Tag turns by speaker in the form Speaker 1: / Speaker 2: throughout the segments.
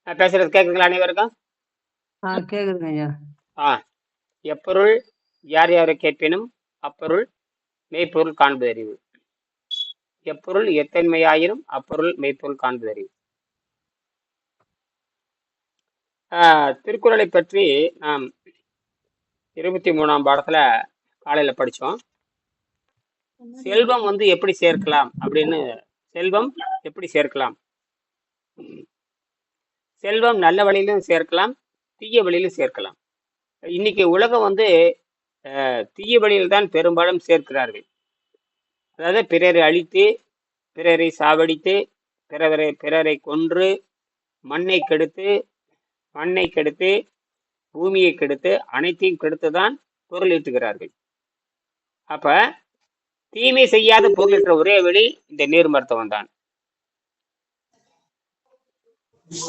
Speaker 1: நான் பேசுறது கேக்குதுங்களா அனைவருக்கும்?
Speaker 2: கேக்குதுங்க ஐயா.
Speaker 1: ஆ எப்பொருள் யார் யாரை கேட்பினும் அப்பொருள் மெய்ப்பொருள் காண்பது அறிவு. எப்பொருள் எத்தன்மையாயினும் அப்பொருள் மெய்ப்பொருள் காண்பது அறிவு. திருக்குறளை பற்றி நாம் 23ஆம் பாடத்துல காலையில படிச்சோம். செல்வம் எப்படி சேர்க்கலாம் அப்படின்னு. செல்வம் எப்படி சேர்க்கலாம்? செல்வம் நல்ல வழியிலும் சேர்க்கலாம், தீய வழியிலும் சேர்க்கலாம். இன்னைக்கு உலகம் தீய வழியில் தான் பெரும்பாலும் சேர்க்கிறார்கள். அதாவது பிறரை அழித்து, பிறரை சாவடித்து, பிறரை கொன்று, மண்ணை கெடுத்து, பூமியை கெடுத்து, அனைத்தையும் கெடுத்துதான் பொருள் ஈட்டுகிறார்கள். அப்ப தீமை செய்யாத பொருளற்ற ஒரே வழி இந்த நீர் மருத்துவம் தான்.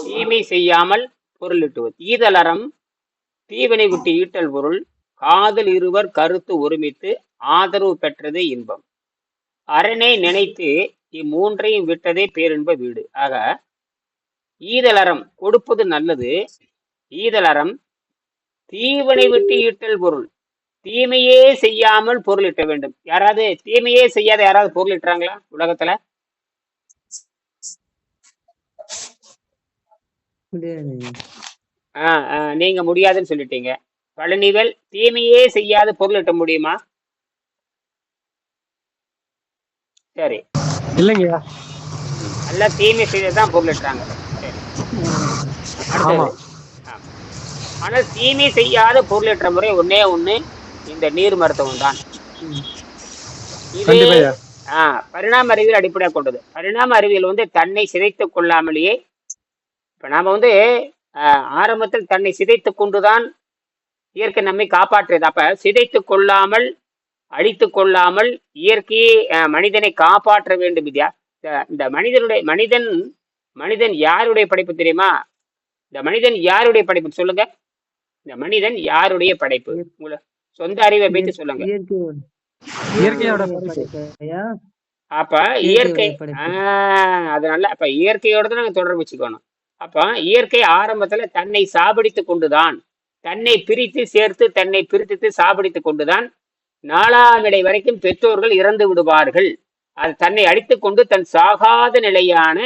Speaker 1: தீமை செய்யாமல் பொருள் ஈட்டுவது. ஈதலறம் தீவினை விட்டு ஈட்டல் பொருள், காதல் இருவர் கருத்து ஒருமித்து ஆதரவு பெற்றது இன்பம். அரணை நினைத்து இம்மூன்றையும் விட்டதே பேரின்ப வீடு. ஆக ஈதலறம் கொடுப்பது நல்லது. ஈதலறம் தீவினை விட்டு ஈட்டல் பொருள், தீமையே செய்யாமல் பொருள் ஈட்ட வேண்டும். யாராவது தீமையே செய்யாத யாராவது பொருள் ஈட்டுறாங்களா உலகத்துல? நீங்க முடியாதுன்னு சொல்லிட்டீங்க. பழனிவேல், தீமையே செய்யாத பொருள் ஈட்ட முடியுமா? சரி,
Speaker 3: இல்லைங்க.
Speaker 1: நல்ல தீமை செய்ததான் பொருள் ஈட்டுறாங்க. சரி, அடுத்தது. ஆனால் தீமை செய்யாத பொருளேற்ற முறை ஒன்னே ஒண்ணு, இந்த நீர் மருத்துவம் தான். இது பரிணாம அறிவியல் அடிப்படையாக கொண்டது. பரிணாம அறிவியல் தன்னை சிதைத்துக் கொள்ளாமலேயே, இப்ப நாம ஆரம்பத்தில் தன்னை சிதைத்துக் கொண்டுதான் இயற்கை நம்மை காப்பாற்றியது. அப்ப சிதைத்துக் கொள்ளாமல், அழித்துக் கொள்ளாமல் இயற்கையை மனிதனை காப்பாற்ற வேண்டும். இல்லையா? இந்த மனிதன் யாருடைய படைப்பு தெரியுமா? இந்த மனிதன் யாருடைய படைப்பு சொல்லுங்க. இந்த மனிதன் யாருடைய படைப்பு? உங்களை சொந்த அறிவை வைத்து சொல்லுங்க. அப்ப இயற்கை, அதனால அப்ப இயற்கையோட தான் நாங்க தொடர்பு வச்சுக்கணும். அப்ப இயற்கை ஆரம்பத்துல தன்னை சாபிடித்து கொண்டுதான், தன்னை பிரித்து சேர்த்து, தன்னை பிரித்து சாபிடித்து கொண்டுதான் 4ஆம் இடை வரைக்கும் பெற்றோர்கள் இறந்து விடுவார்கள். அது தன்னை அடித்துக் கொண்டு தன் சாகாத நிலையான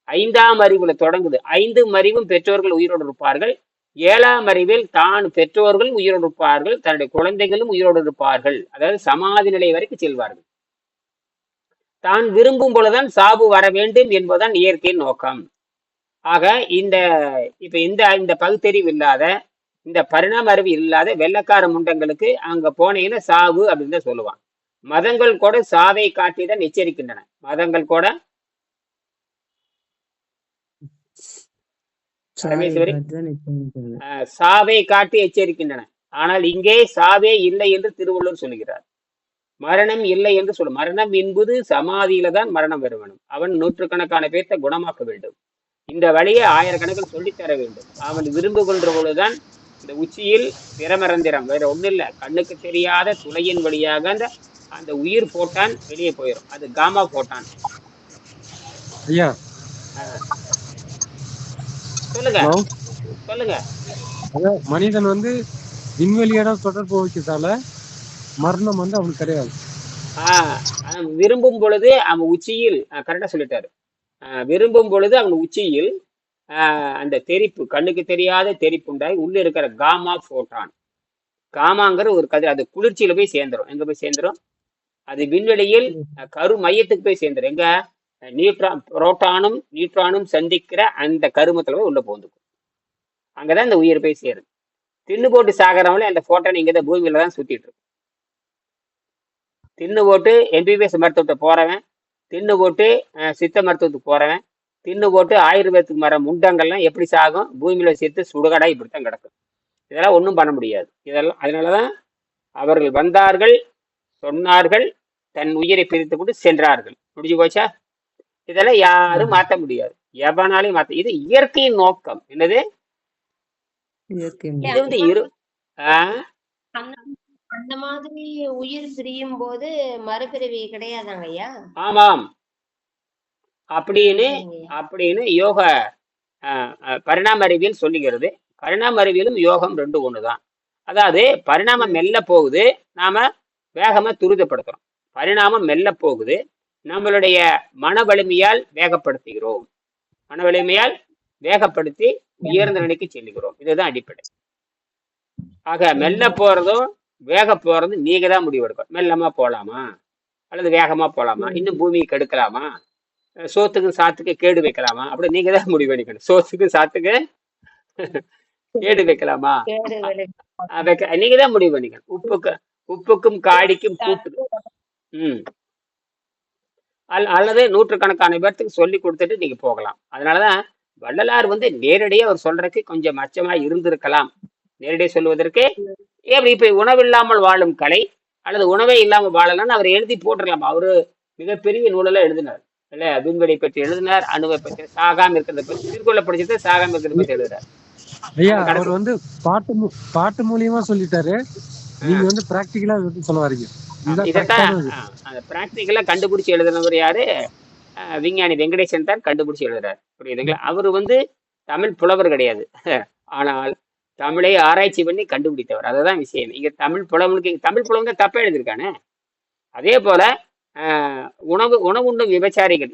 Speaker 1: 5ஆம் அறிவுல தொடங்குது. 5ம் அறிவும் பெற்றோர்கள் உயிரோடு இருப்பார்கள். 7ஆம் அறிவில் தான் பெற்றோர்கள் உயிரோடு இருப்பார்கள், தன்னுடைய குழந்தைகளும் உயிரோடு இருப்பார்கள். அதாவது சமாதி நிலை வரைக்கும் செல்வார்கள். தான் விரும்பும் போலதான் சாவு வர வேண்டும் என்பதுதான் இயற்கையின் நோக்கம். ஆக இந்த பகுத்தறிவு இல்லாத, இந்த பரிணாம அறிவு இல்லாத வெள்ளக்கார முண்டங்களுக்கு அங்க போனீங்கன்னா சாவு அப்படின்னு தான் சொல்லுவான். மதங்கள் கூட சாவை காட்டிதான் எச்சரிக்கின்றன. மதங்கள் கூட சாவை காட்டி எச்சரிக்கின்றன. ஆனால் இங்கே சாவே இல்லை என்று திருவள்ளுவர் சொல்லுகிறார். மரணம் இல்லை என்று மரணம் என்பது சமாதியில தான் மரணம் வர வேணும். அவன் நூற்றுக்கணக்கான பேர்த்த குணமாக்க வேண்டும். இந்த வழியை ஆயிரக்கணக்கில் சொல்லித்தர வேண்டும். அவன் விரும்புகின்ற பொழுதுதான் இந்த உச்சியில் பிரமரந்திரம், வேற ஒண்ணு இல்லை, கண்ணுக்கு தெரியாத துளையின் வழியாக அந்த உயிர் போட்டான் வெளியே போயிடும். அது காமா போட்டான். சொல்லுங்க.
Speaker 3: மனிதன் விண்வெளியோட தொடர்பு வைக்கிறதால மரணம் அவனுக்கு கிடையாது.
Speaker 1: விரும்பும் பொழுது அவன் உச்சியில், கரெக்டா சொல்லிட்டாரு, விரும்பும் பொழுது அவன் உச்சியில் அந்த தெரிப்பு, கண்ணுக்கு தெரியாத தெரிப்பு உண்டாய் உள்ள இருக்கிற காமா போட்டான். காமாங்கிற ஒரு கதிர், அது குளிர்ச்சியில போய் சேர்ந்துரும். எங்க போய் சேர்ந்துரும்? அது விண்வெளியில் கரு மையத்துக்கு போய் சேர்ந்துரும். எங்க? புரோட்டானும் நியூட்ரானும் சந்திக்கிற அந்த கருமத்துல போய் உள்ள போந்துக்கும். அங்கதான் இந்த உயிர் போய் சேருது. தின்னு போட்டு சாகிறவங்களே அந்த போட்டான் இங்கதான் பூமியில தான் சுத்திட்டு இருக்கு. தின்னு போட்டு எம்பிபிஎஸ் மருத்துவத்தை போறவன், தின்னு போட்டு சித்த மருத்துவத்துக்கு போறவன், தின்னு போட்டு ஆயுர்வேதத்துக்கு மர முண்டங்கள்லாம் எப்படி சாகும்? பூமியில சேர்த்து சுடுகாடா இப்படித்தான் கிடக்கும். இதெல்லாம் ஒன்றும் பண்ண முடியாது. இதெல்லாம் அதனாலதான் அவர்கள் வந்தார்கள், சொன்னார்கள், தன் உயிரை பிரித்து கொண்டு சென்றார்கள். முடிஞ்சு போச்சா? இதெல்லாம் யாரும் மாற்ற முடியாது, எவனாலையும் மாற்ற. இது இயற்கையின் நோக்கம். என்னது? இது
Speaker 4: அந்த மாதிரி உயிர் பிரியும் போது மறுபிறவி கிடையாதாங்க ஐயா?
Speaker 1: ஆமாம். அப்படின்னு யோக பரிணாம அறிவியல் சொல்லுகிறது. பரிணாம அறிவியலும் யோகம் ரெண்டு ஒண்ணுதான். அதாவது பரிணாமம் மெல்ல போகுது, நாம வேகமா துரிதப்படுத்துறோம். பரிணாமம் மெல்ல போகுது, நம்மளுடைய மன வலிமையால் வேகப்படுத்துகிறோம். மன வலிமையால் வேகப்படுத்தி உயர்ந்த நிலைக்கு செல்லுகிறோம். இதுதான் அடிப்படை. ஆக மெல்ல போறதும் வேக போறதும் நீங்க தான் முடிவெடுக்கும். மெல்லமா போலாமா அல்லது வேகமா போலாமா, இன்னும் பூமியை கெடுக்கலாமா, சோத்துக்கு சாத்துக்கு கேடு வைக்கலாமா, அப்படி நீங்க தான் முடிவு பண்ணிக்கணும். சோத்துக்கு சாத்துக்கு கேடு வைக்கலாமா, நீங்க தான் முடிவு பண்ணிக்கணும். உப்புக்கும் காடிக்கும் கூட்டு. அல்லது நூற்றுக்கணக்கான பேர்த்துக்கு சொல்லி கொடுத்துட்டு நீங்க போகலாம். அதனாலதான் வள்ளலார் நேரடியா அவர் சொல்றதுக்கு கொஞ்சம் அச்சமா இருந்திருக்கலாம். நேரடியாக சொல்வதற்கு இப்ப உணவில்லாமல் வாழும் கலை அல்லது உணவே இல்லாமல் வாழலாம்னு அவர் எழுதி போட்டுடலாம். அவரு மிகப்பெரிய நூலெல்லாம் எழுதினார் இல்ல, விண்வெளி பற்றி எழுதினார், அணுவை பற்றி, சாகாம இருக்கிறத பற்றி, திருக்குறளை படிச்சுட்டு சாகாம இருக்கிறத பற்றி எழுதுறாரு.
Speaker 3: ஐயா அவர் பாட்டு மூலியமா சொல்லிட்டாரு. நீங்க பிராக்டிகலா சொல்ல வரீங்க.
Speaker 1: இதைத்தான் அந்த பிராக்டிகலா கண்டுபிடிச்சு எழுதுனவர் யாரு? விஞ்ஞானி வெங்கடேசன் தான் கண்டுபிடிச்சு எழுதுறாரு. புரியுதுங்களா? அவரு தமிழ் புலவர் கிடையாது, ஆனால் தமிழை ஆராய்ச்சி பண்ணி கண்டுபிடித்தவர். அதுதான் விஷயம். இங்க தமிழ் புலவன் தான் தப்பா எழுதியிருக்கானே. அதே போல உணவுண்ணும் விபச்சாரிகள்,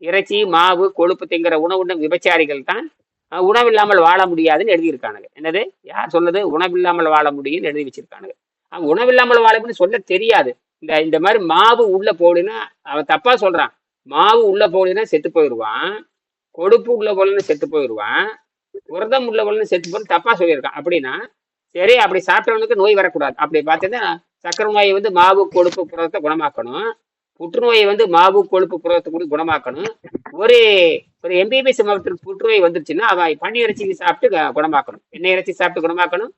Speaker 1: இறைச்சி மாவு கொழுப்பு திங்கிற உணவுண்ணும் விபச்சாரிகள் தான் உணவில்லாமல் வாழ முடியாதுன்னு எழுதியிருக்கானுங்க. என்னது, யார் சொன்னது? உணவில்லாமல் வாழ முடியும்னு எழுதி வச்சிருக்கானுங்க. உணவில்லாமல் வாழ சொல்ல தெரியாது. இந்த மாதிரி மாவு உள்ள போலினா அவன் தப்பா சொல்றான். மாவு உள்ள போலினா செத்து போயிடுவான், கொழுப்பு உள்ள போலன்னு செத்து போயிடுவான், புரதம் உள்ள போலன்னு செத்து போய் தப்பா சொல்லியிருக்கான். அப்படின்னா சரி, அப்படி சாப்பிட்டவனுக்கு நோய் வரக்கூடாது. அப்படி பார்த்தீங்கன்னா சக்கரை நோயை மாவு கொழுப்பு புரதத்தை குணமாக்கணும், புற்றுநோயை மாவு கொழுப்பு புரதத்தை கூட குணமாக்கணும். ஒரு எம்பிபிஎஸ் மாவட்டத்தில் புற்றுநோய் வந்துருச்சுன்னா அவன் பன்னி இறைச்சி சாப்பிட்டு குணமாக்கணும், எண்ணெய் இறைச்சி சாப்பிட்டு குணமாக்கணும்.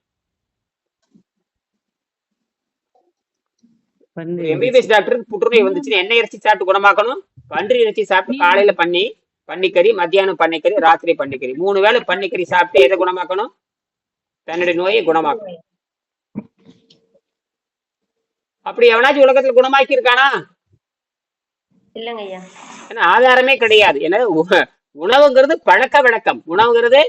Speaker 1: எம்பிபிஎஸ் டாக்டருக்கு புற்றுநோய் வந்துச்சுன்னா எண்ணெய் இறைச்சி சாப்பிட்டு குணமாக்கணும், பன்றி இறைச்சி சாப்பிட்டு காலையில பன்னிக்கறி, மத்தியானம் பன்னிக்கறி, ராத்திரி பன்னிக்கறி, 3 வேளை பன்னிக்கறி சாப்பிட்டு எதை குணமாக்கணும்? தன்னுடைய நோயை குணமாக்கணும். அப்படி எவனாச்சும் உலகத்துல குணமாக்கி இருக்கானா?
Speaker 4: இல்லைங்கய்யா.
Speaker 1: ஏன்னா ஆதாரமே கிடையாது. ஏன்னா உணவுங்கிறது பழக்க வழக்கம். உணவுங்கிறது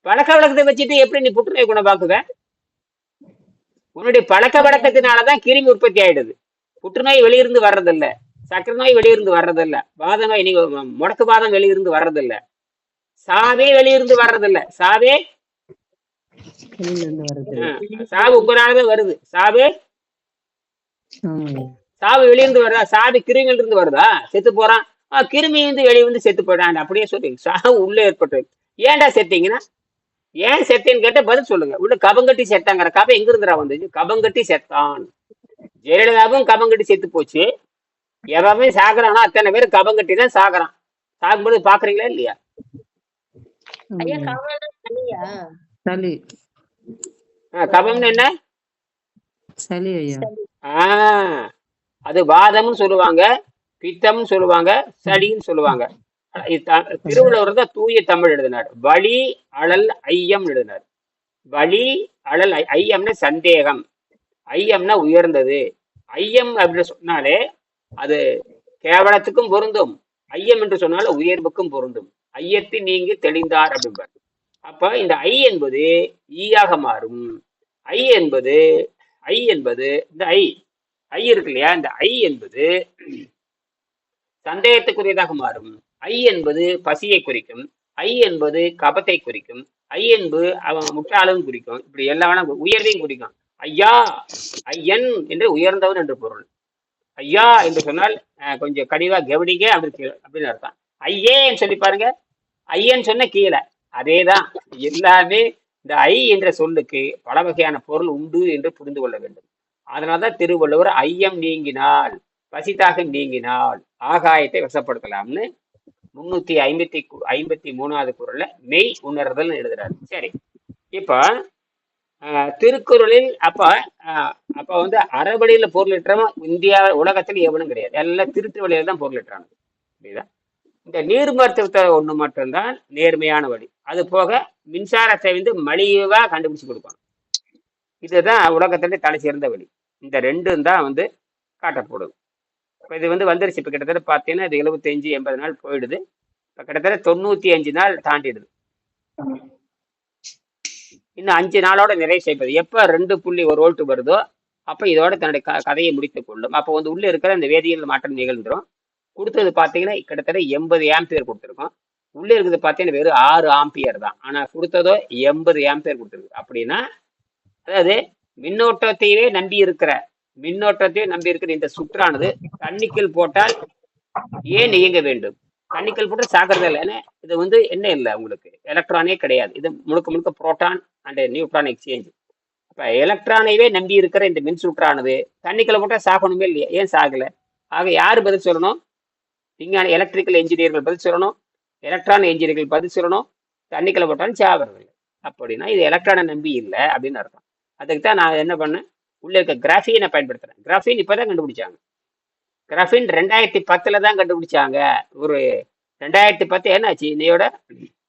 Speaker 1: பழக்க வழக்கத்தை வச்சுட்டு எப்படி நீ புற்றுநோய் குணமாக்குவ? உன்னுடைய பழக்க வழக்கத்தினாலதான் கிருமி உற்பத்தி ஆயிடுது. புற்றுநோய் வெளியிருந்து வர்றதில்ல, சக்கரை நோய் வெளியிருந்து வர்றதில்ல, வாத நோய் நீங்க முடக்கு வாதம் வெளியிருந்து வர்றதில்ல, சாவே வெளியிருந்து வர்றதில்ல. சாவு உங்களாலதான் வருது. சாவு வெளியிருந்து வருதா? சாவு கிருமியில இருந்து வருதா? செத்து போறான், கிருமி வெளியே செத்து போயிடான். அப்படியே சொல்றீங்க. சாவு உள்ள ஏற்பட்டது. ஏன்டா செத்தீங்கன்னா, ஏன் செத்தேன்னு கேட்ட பதில் சொல்லுங்க. உள்ள கபங்கட்டி செத்தாங்கிற கபை எங்க இருந்துடா வந்துச்சு? கபங்கட்டி செத்தான். ஜெயலலிதாவும் கபங்கட்டி செத்து போச்சு. எவமே சாகுறானா அத்தனை பேர் கபங்கட்டி தான் சாகுறான். சாகும்போது பாக்குறீங்களா இல்லையா? கபம்னு என்ன? அது வாதம்னு சொல்லுவாங்க, பித்தம்னு சொல்லுவாங்க, சளின்னு சொல்லுவாங்க. திருவள்ளுவர் தான் தூய தமிழ் எழுதினார். வலி அழல் ஐயம் எழுதினார். வலி அழல் ஐயம்னா சந்தேகம், ஐயம்னா உயர்ந்தது. ஐயம் அப்படின்னு சொன்னாலே அது கேவலத்துக்கும் பொருந்தும், ஐயம் என்று சொன்னாலும் உயர்வுக்கும் பொருந்தும். ஐயத்தை நீங்கி தெளிந்தார் அப்படின்பார். அப்ப இந்த ஐ என்பது ஈயாக மாறும். ஐ என்பது இந்த ஐ இருக்கு இல்லையா, இந்த ஐ என்பது சந்தேகத்துக்குரியதாக மாறும். ஐ என்பது பசியை குறிக்கும், ஐ என்பது கபத்தை குறிக்கும், ஐ என்பது அவன் முற்றாலும் குறிக்கும். இப்படி எல்லாம் உயர்வையும் குறிக்கும். ஐயா, ஐயன் என்று உயர்ந்தவன் என்று பொருள். ஐயா என்று சொன்னால் கொஞ்சம் கடிவா கவனிங்க அப்படின்னு அர்த்தம். ஐயேன்னு சொல்லி பாருங்க, ஐயன் சொன்ன கீழே. அதேதான் எல்லாமே. இந்த ஐ என்ற சொல்லுக்கு பல வகையான பொருள் உண்டு என்று புரிந்து கொள்ள வேண்டும். அதனால்தான் திருவள்ளுவர் ஐயம் நீங்கினால், பசிதாக நீங்கினால் ஆகாயத்தை வசப்படுத்தலாம்னு 353வது குறள்ல மெய் உணர்தல் எழுதுறாரு. சரி, இப்ப திருக்குறளில் அப்ப அறவழியில பொருளிட்டவன் இந்தியா உலகத்துல எவனும் கிடையாது. எல்லாம் திருத்து வழியில தான் பொருளிட்டாங்க. புரியுதா? இந்த நீர் மருத்துவத்தை ஒண்ணு மட்டும்தான் நேர்மையான வழி. அது போக மின்சாரத்தை மலிவா கண்டுபிடிச்சு கொடுக்கணும். இதுதான் உலகத்துல தலை சிறந்த வழி. இந்த ரெண்டும் தான் காட்டப்படும். இப்போ இது வந்துருச்சு. இப்போ கிட்டத்தட்ட பார்த்தீங்கன்னா இது 75-80 நாள் போயிடுது. இப்ப கிட்டத்தட்ட 95 நாள் தாண்டிடுது. இன்னும் 5 நாளோட நிறைவு செய்வது. எப்ப 2.1 வோல்ட் வருதோ அப்ப இதோட தன்னுடைய கதையை முடித்துக் கொள்ளும். அப்ப வந்து உள்ள இருக்கிற அந்த வேதியியல் மாற்றம் நிகழ்ந்துரும். கொடுத்தது பாத்தீங்கன்னா கிட்டத்தட்ட 80 ஆம்பியர் கொடுத்துருக்கோம். உள்ள இருக்குது பாத்தீங்கன்னா வெறும் 6 ஆம்பியர் தான். ஆனா கொடுத்ததோ 80 ஆம்பியர் கொடுத்துருக்கு. அப்படின்னா அதாவது மின்னோட்டத்தையே நம்பி இருக்கிற இந்த சுற்றானது தண்ணிக்குள் போட்டால் ஏன் இயங்க வேண்டும்? தண்ணிக்குள் போட்டு சாகிறது இல்லை. ஏன்னா இது வந்து என்ன இல்லை, உங்களுக்கு எலக்ட்ரானே கிடையாது. இது முழுக்க முழுக்க புரோட்டான் அண்ட் நியூட்ரான் எக்ஸ்சேஞ்ச். அப்ப எலக்ட்ரானைவே நம்பி இருக்கிற இந்த மின் சுற்றானது தண்ணிக்குள்ள போட்டா சாகணுமே இல்லையா? ஏன் சாகல? ஆக யாரு பதில் சொல்லணும்? விஞ்ஞானி எலக்ட்ரிக்கல் என்ஜினியர்கள் பதில் சொல்லணும், எலக்ட்ரான் என்ஜினியர்கள் பதில் சொல்லணும். தண்ணிக்குள்ள போட்டாலும் சாகிறது இல்லை. அப்படின்னா இது எலக்ட்ரானை நம்பி இல்லை அப்படின்னு அர்த்தம். அதுக்கு தான் நான் என்ன பண்ணேன், உள்ள இருக்க கிராஃபீனை பயன்படுத்துறேன். கிராஃபீன் இப்பதான் கண்டுபிடிச்சாங்க. கிராஃபீன் 2010 தான் கண்டுபிடிச்சாங்க. ஒரு 2010 என்னாச்சு இன்னையோட,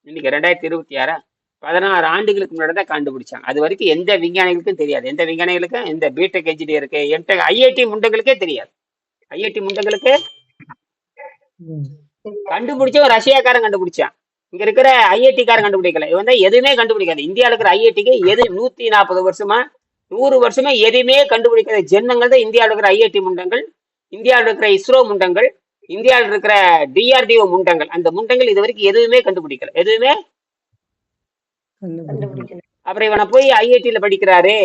Speaker 1: இன்னைக்கு 2026, 16 ஆண்டுகளுக்கு முன்னாடி தான் கண்டுபிடிச்சாங்க. அது வரைக்கும் எந்த விஞ்ஞானிகளுக்கும் தெரியாது. எந்த விஞ்ஞானிகளுக்கும், எந்த பிடெக் என்ஜினியருக்கு, எம்டெக், ஐஐடி முண்டங்களுக்கே தெரியாது. ஐஐடி முண்டங்களுக்கு கண்டுபிடிச்ச ரஷ்யாக்காரன் கண்டுபிடிச்சான். இங்க இருக்கிற ஐஐடி காரன் கண்டுபிடிக்கல. இவன் தான் எதுவுமே கண்டுபிடிக்காது. இந்தியாவில் இருக்கிற ஐஐடிக்கு எது 140 வருஷமா 100 வருஷமா எதுவுமே கண்டுபிடிக்காத ஜென்மங்கள் தான் இந்தியாவில் இருக்கிற ஐஐடி முண்டங்கள், இந்தியாவில் இருக்கிற இஸ்ரோ முண்டங்கள், இந்தியாவில் இருக்கிற டிஆர்டிஓ முண்டங்கள். அந்த முண்டங்கள் இது வரைக்கும் எதுவுமே கண்டுபிடிக்கல. எதுவுமே. அப்புறம் இவனை போய் ஐஐடியில படிக்கிறாரு,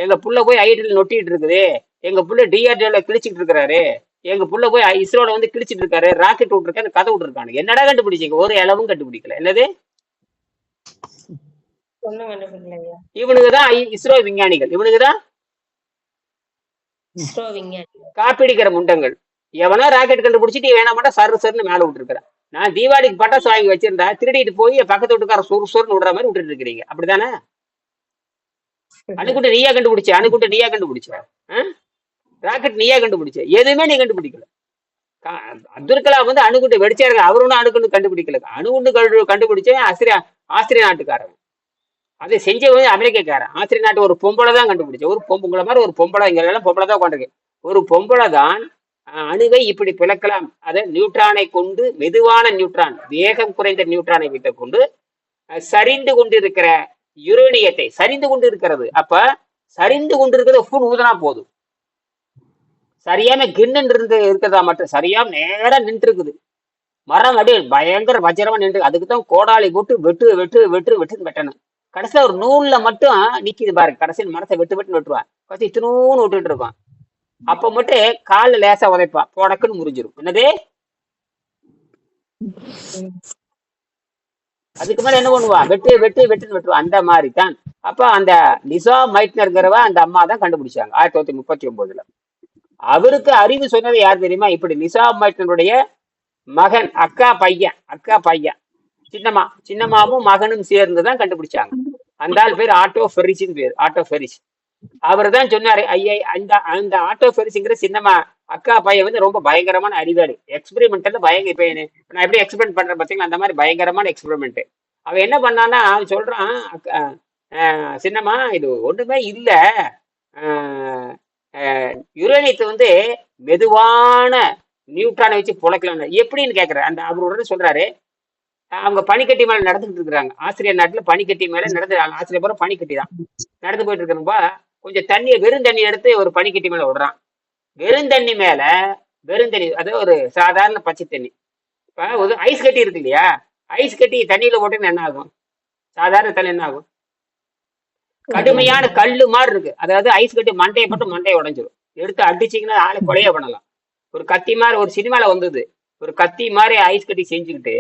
Speaker 1: எங்க புள்ள போய் ஐஐடியில நொட்டிட்டு இருக்குது, எங்க புள்ள டிஆர்டிஓல கிழிச்சிட்டு இருக்கிறாரு, எங்க புள்ள போய் இஸ்ரோல வந்து கிழிச்சிட்டு இருக்காரு, ராக்கெட் விட்டுருக்காரு, கதை விட்டுருக்கானு. என்னடா கண்டுபிடிச்சிங்க? ஒரு அளவும் கண்டுபிடிக்கல. என்னது? இவனுக்குதான் இஸ்ரோ விஞ்ஞானிகள். இவனுக்குதான் காப்பீடிக்கிற முண்டங்கள். எவனோ ராக்கெட் கண்டுபிடிச்சிட்டு வேணா மட்டும் சருன்னு மேல விட்டுருக்கிறேன். நான் தீபாவளிக்கு பட்டாசு வாங்கி வச்சிருந்தா திருடிட்டு போய் பக்கத்து வீட்டுக்கார சொருன்னு விடுற மாதிரி விட்டுட்டு இருக்கிறீங்க. அப்படித்தானே? அணுகுண்டு நீயா கண்டுபிடிச்ச? ராக்கெட் நீயா கண்டுபிடிச்ச? எதுவுமே நீ கண்டுபிடிக்கல. அப்துல் கலாம் வந்து அணுகுண்டு வெடிச்சாருங்க. அவரு ஒன்றும் அணுகுண்டு கண்டுபிடிக்கல. அணுகுண்டு கண்டுபிடிச்ச ஆஸ்திரிய நாட்டுக்காரன். அதை செஞ்சவங்க அமெரிக்காரன். ஆஸ்திரிய நாட்டு ஒரு பொம்பளை தான் கண்டுபிடிச்ச. உங்களை மாதிரி ஒரு பொம்பளை, இங்க எல்லாம் பொம்பளை தான் உட்காந்துருக்கு. ஒரு பொம்பளை தான் அணுவை இப்படி பிளக்கலாம். அதை நியூட்ரானை கொண்டு, மெதுவான நியூட்ரான், வேகம் குறைந்த நியூட்ரானை விட்டு கொண்டு சரிந்து கொண்டிருக்கிற யுரேனியத்தை சரிந்து கொண்டு இருக்கிறது. அப்ப சரிந்து கொண்டு இருக்கிறது ஃபுல் ஊதனா போதும். சரியான கிண்ணு இருக்கிறதா மட்டும் சரியா நேரா நின்று இருக்குது. மரம் அப்படியே பயங்கர வஜரமா நின்று, அதுக்குதான் கோடாலி போட்டு வெட்டணும். கடைசியில ஒரு நூல்ல மட்டும் நிக்குது பாரு. கடைசியில் மரத்தை வெட்டுவான். கடைசி இத்தினூன்னு விட்டுட்டு இருப்பான். அப்ப மட்டும் காலில் லேசா உதைப்பான், போடக்குன்னு முறிஞ்சிரும். என்னது? அதுக்கு மேல என்ன பண்ணுவான்? வெட்டுவான். அந்த மாதிரி தான். அப்ப அந்த நிசா மைட்னர்ங்கிறவ அந்த அம்மா தான் கண்டுபிடிச்சாங்க 1939. அவருக்கு அறிவு சொன்னது யார் தெரியுமா? இப்படி நிசா மைட்னருடைய மகன், அக்கா பையன் சின்னமாவும் மகனும் சேர்ந்துதான் கண்டுபிடிச்சாங்க. அந்த ஆள் பேர் ஆட்டோ ஃபெரிச்சின் பேர். ஆட்டோ ஃபெரிச். அவர் தான் சொன்னாரு, அந்த ஆட்டோ ஃபெரிச்சுங்கிற சின்னமா அக்கா பையன் வந்து ரொம்ப பயங்கரமான அறிவாளி. எக்ஸ்பெரிமெண்ட்ல இப்ப நான் எப்படி எக்ஸ்பெரிமெண்ட் பண்றேன் பார்த்தீங்களா, அந்த மாதிரி பயங்கரமான எக்ஸ்பெரிமெண்ட். அவன் என்ன பண்ணான்னா, அவன் சொல்றான், சின்னமா இது ஒண்ணுமே இல்ல, யுரேனியத்தை வந்து மெதுவான நியூட்ரானை வச்சு புழைக்கலாம். எப்படின்னு கேட்கிறேன். அந்த அவர் உடனே சொல்றாரு, அவங்க பனிக்கட்டி மேல நடந்துட்டு இருக்கிறாங்க. ஆஸ்திரேலியா நாட்டுல பனிக்கட்டி மேல நடந்துறாங்க. ஆஸ்திரேலியா பூரா பனிக்கட்டி தான் நடந்து போயிட்டு இருக்கிறப்ப கொஞ்சம் வெறும் தண்ணி எடுத்து ஒரு பனிக்கட்டி மேல விடுறான். வெறும் தண்ணி அதாவது ஒரு சாதாரண பச்சை தண்ணி. இப்ப ஒரு ஐஸ் கட்டி இருக்கு இல்லையா, ஐஸ் கட்டி தண்ணியில போட்டோன்னு என்ன ஆகும்? சாதாரண தண்ணி என்ன ஆகும்? கடுமையான கல்லு மாதிரி இருக்கு. அதாவது ஐஸ் கட்டி மண்டையை போட்டு மண்டையை உடைஞ்சிடும். எடுத்து அடிச்சிங்கன்னா ஆளை கொலைய பண்ணலாம். ஒரு கத்தி மாதிரி ஒரு சினிமால வந்தது. ஒரு கத்தி மாதிரி ஐஸ் கட்டி செஞ்சுட்டு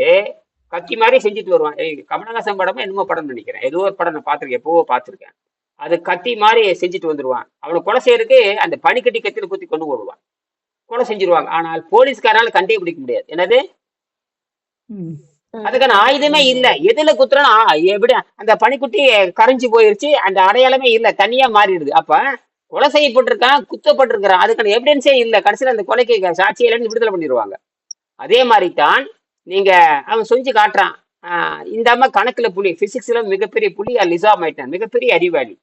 Speaker 1: வருவான். கமலஹாசன் படமா என்னமோ படம் நினைக்கிறேன். ஏதோ ஒரு படம் நான் பார்த்திருக்கேன், எப்பவோ பார்த்திருக்கேன். அது கத்தி மாதிரி செஞ்சுட்டு வந்துருவான். அவனை கொலை செய்யறதுக்கு அந்த பனிக்கட்டி கத்தியில குத்தி கொண்டு போடுவான். கொலை செஞ்சிருவாங்க. ஆனால் போலீஸ்காரனால கண்டே பிடிக்க முடியாது. என்னது? அதுக்கான ஆயுதமே இல்ல. எதுல குத்துறா எப்படி அந்த பனிக்குட்டி கரைஞ்சு போயிருச்சு, அந்த அடையாளமே இல்ல, தனியா மாறிடுது. அப்ப கொலை செய்யப்பட்டிருக்கான், குத்தப்பட்டிருக்கிறான், அதுக்கான எவிடன்ஸே இல்ல. கடைசியில் அந்த கொலைக்கு சாட்சியில விடுதலை பண்ணிடுவாங்க. அதே மாதிரி தான் நீங்க அவன் செஞ்சு காட்டுறான். இந்த அம்மா கணக்குல புலி, பிசிக்ஸ்ல மிகப்பெரிய புலி லிசா மைட்னர், மிகப்பெரிய அறிவாளி,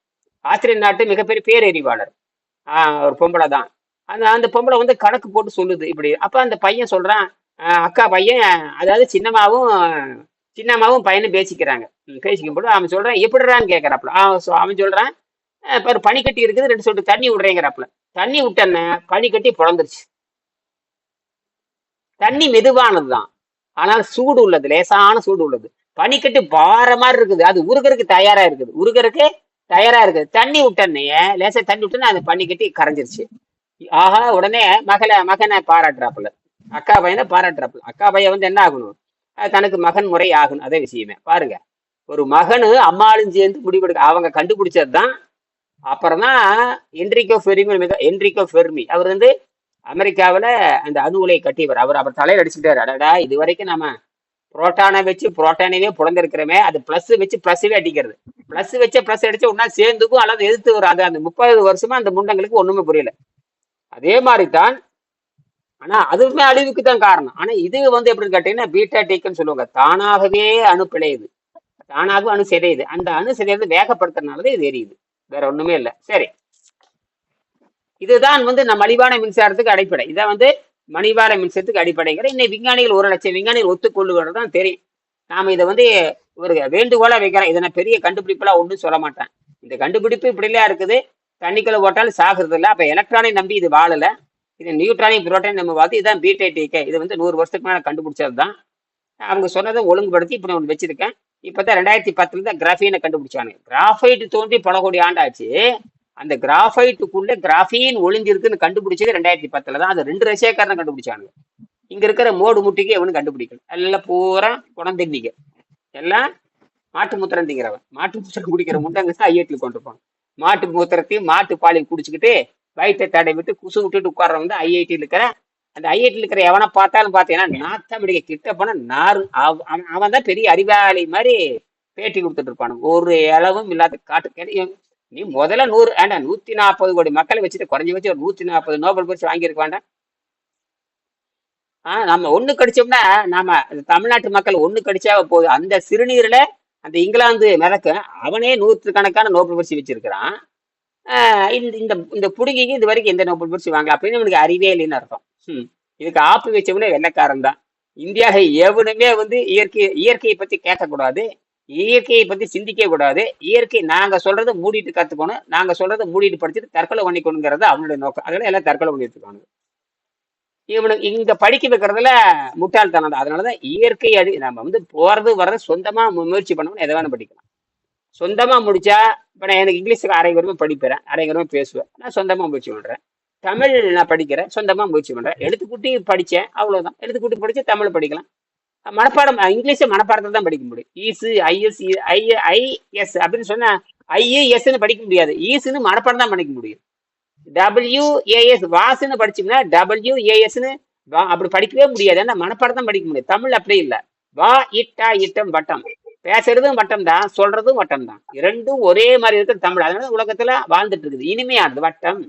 Speaker 1: ஆஸ்திரேலிய நாட்டு மிகப்பெரிய பேரறிவாளர். ஒரு பொம்பளை தான். அந்த பொம்பளை வந்து கணக்கு போட்டு சொல்லுது இப்படி. அப்ப அந்த பையன் சொல்றான், அக்கா பையன், அதாவது சின்னம்மாவும் பையனும் பேசிக்கிறாங்க. பேசிக்கும் போது அவன் சொல்றான், எப்படிறான்னு கேட்கறாப்புல. அவன் சொல்றான், பாரு பனிக்கட்டி இருக்குது, 2 சொட்டு தண்ணி விடுறேங்கிறாப்புல. தண்ணி விட்டேன்னு பனிக்கட்டி பொழந்துருச்சு. தண்ணி மெதுவானதுதான், ஆனால் சூடு உள்ளது, லேசான சூடு உள்ளது. பனிக்கட்டி பாற மாதிரி இருக்குது, அது உருகருக்கு தயாரா இருக்குது. தண்ணி விட்டோன்னே, லேசா தண்ணி விட்டோன்னே அந்த பனிக்கட்டி கரைஞ்சிருச்சு. ஆஹா, உடனே மகனை பாராட்டுறாப்புல, அக்கா பையனை பாராட்டுறாப்புல. அக்கா பையன் வந்து என்ன ஆகணும், தனக்கு மகன் முறை ஆகணும். அதே விஷயமே பாருங்க, ஒரு மகனு அம்மாளும் சேர்ந்து முடிவெடுக்க அவங்க கண்டுபிடிச்சதுதான். அப்புறம் தான் என்ரிகோ ஃபெர்மி அவர் வந்து அமெரிக்காவில் அந்த அணு உலையை கட்டியவர். அவர் தலையில் அடிச்சுட்டாரு, அடடா இது வரைக்கும் நம்ம புரோட்டானை வச்சு புரோட்டானவே புலந்திருக்கிறோமே, அது பிளஸ் வச்சு பிளஸ்வே அடிக்கிறது, பிளஸ் வச்சு பிளஸ் அடிச்சு ஒன்னா சேர்ந்துக்கும் அல்லது எதிர்த்து வரும். அது அந்த 30 வருஷமா அந்த முண்டங்களுக்கு ஒண்ணுமே புரியல. அதே மாதிரி தான், ஆனா அதுவுமே அழிவுக்கு தான் காரணம். ஆனா இது வந்து எப்படின்னு கேட்டீங்கன்னா பீட்டா டேக்குன்னு சொல்லுவாங்க. தானாகவே அணு பிழையுது, தானாகவும் அணு சிதையுது. அந்த அணு சிதையது வேகப்படுத்துறதுனாலதான் இது எரியுது, வேற ஒண்ணுமே இல்லை. சரி, இதுதான் வந்து நம்ம மலிவான மின்சாரத்துக்கு அடிப்படை. இதான் வந்து மலிவான மின்சாரத்துக்கு அடிப்படைங்கிற இன்னைக்கு விஞ்ஞானிகள் 1 லட்சம் விஞ்ஞானிகள் ஒத்துக்கொள்ளுகிறது தான் தெரியும். நாம இதை வந்து ஒரு வேண்டுகோளா வைக்கிறேன். இதை நான் பெரிய கண்டுபிடிப்புலாம் ஒன்றும் சொல்ல மாட்டேன். இந்த கண்டுபிடிப்பு இப்படிலாம் இருக்குது, தண்ணிக்குள்ள போட்டாலும் சாகுறது இல்லை. அப்ப எலக்ட்ரானை நம்பி இது வாழல, இது நியூட்ரானையும் புரோட்டானையும் நம்ம பார்த்து இதுதான் BTK. இது வந்து 100 வருஷத்துக்கு மேலே கண்டுபிடிச்சது தான். அவங்க சொன்னதை ஒழுங்குபடுத்தி இப்ப நான் ஒன்று வச்சிருக்கேன். இப்பதான் 2010 தான் கிராஃபீனை கண்டுபிடிச்சாங்க. கிராஃபைட் தோன்றி பல கோடி ஆண்டாச்சு. அந்த கிராஃபைட்டுக்குள்ள கிராஃபீன் ஒளிஞ்சிருக்குன்னு கண்டுபிடிச்சது 2010 தான். அது 2 ரஷ்யாக்காரன் கண்டுபிடிச்சாங்க. இங்க இருக்கிற மோடு முட்டிக்கு எவனும் கண்டுபிடிக்கல. எல்லாம் பூரா குணந்தின்னிக்க, எல்லாம் மாட்டு மூத்திரம் திங்கிறவன். மாட்டு மூத்திரம் குடிக்கிற முண்டங்க தான் ஐஏட்டில் கொண்டிருப்பான். மாட்டு மூத்திரத்தையும் மாட்டு பாலையும் குடிச்சுக்கிட்டு வயிற்றை தடை விட்டு குசு விட்டுட்டு உட்கார்றவன் வந்து ஐஐடியில் இருக்கிற. அந்த ஐஐடியில் இருக்கிற எவனை பார்த்தாலும் பார்த்தீங்கன்னா நாத்தம் அடிக்க கிட்ட போன நாறு. அவன் தான் பெரிய அறிவாளி மாதிரி பேட்டி கொடுத்துட்டு இருப்பானு. ஒரு அளவும் இல்லாத காட்டு. நீ முதல்ல 140 கோடி மக்களை வச்சுட்டு குறைஞ்சி வச்சு ஒரு 140 நோபல் பரிசு வாங்கியிருக்க வேண்டாம். நம்ம ஒண்ணு கடிச்சோம்னா, நாம தமிழ்நாட்டு மக்கள் ஒண்ணு கடிச்சா போதும், அந்த சிறுநீர்ல அந்த இங்கிலாந்து மிதக்க அவனே 100கணக்கான நோபல் பரிசு வச்சிருக்கிறான். இந்த புடுங்கிக்கு இது வரைக்கும் எந்த நோபல் பரிசு வாங்கலாம் அப்படின்னு அவனுக்கு அறிவே இல்லைன்னு அர்த்தம். இதுக்கு ஆப்பு வச்சவனே வெள்ளைக்காரன் தான். இந்தியாவை எவனுமே வந்து இயற்கையை பத்தி கேட்கக்கூடாது, இயற்கையை பத்தி சிந்திக்க கூடாது. இயற்கை நாங்க சொல்றதை மூடிட்டு கத்துக்கணும், நாங்க சொல்றதை மூடிட்டு படிச்சுட்டு தற்கொலை பண்ணிக்கணுங்கிறது அவனுடைய நோக்கம். அதனால எல்லாம் தற்கொலை பண்ணிட்டு இருக்காங்க. இவனுக்கு இங்க படிக்க வைக்கிறதுல முட்டாள்தனம் தான். அதனாலதான் இயற்கை நம்ம வந்து போறது வர்றது சொந்தமா முயற்சி பண்ணணும். எதை வேணும் படிக்கலாம். சொந்தமா முடிச்சா இப்ப நான் எனக்கு இங்கிலீஷுக்கு அரைகுறமா படிப்பேன், அரைகுறமா பேசுவேன். நான் சொந்தமா முயற்சி பண்றேன். தமிழ் நான் படிக்கிறேன், சொந்தமா முயற்சி பண்றேன். எழுத்துக்கூட்டி படிச்சேன், அவ்வளவுதான். எழுத்துக்கூட்டி படிச்சு தமிழ் படிக்கலாம். மனப்பாடம் இங்கிலீஷை மனப்பாடத்தை தான் படிக்க முடியும். IS அப்படின்னு சொன்னா IESன்னு படிக்க முடியாது. ஈஸ்ன்னு மனப்பாடம் தான் படிக்க முடியும். WAS வாசுன்னு படிச்சோம்னா WASன்னு அப்படி படிக்கவே முடியாது. ஏன்னா மனப்பாடம் தான் படிக்க முடியும். தமிழ் அப்படி இல்லை. வா இட்டா இட்டம் வட்டம், பேசுறதும் வட்டம் தான், சொல்றதும் வட்டம் தான். இரண்டும் ஒரே மாதிரி இருக்கிற தமிழ். அதனால உலகத்துல வாழ்ந்துட்டு இருக்குது. இனிமையானது வட்டம்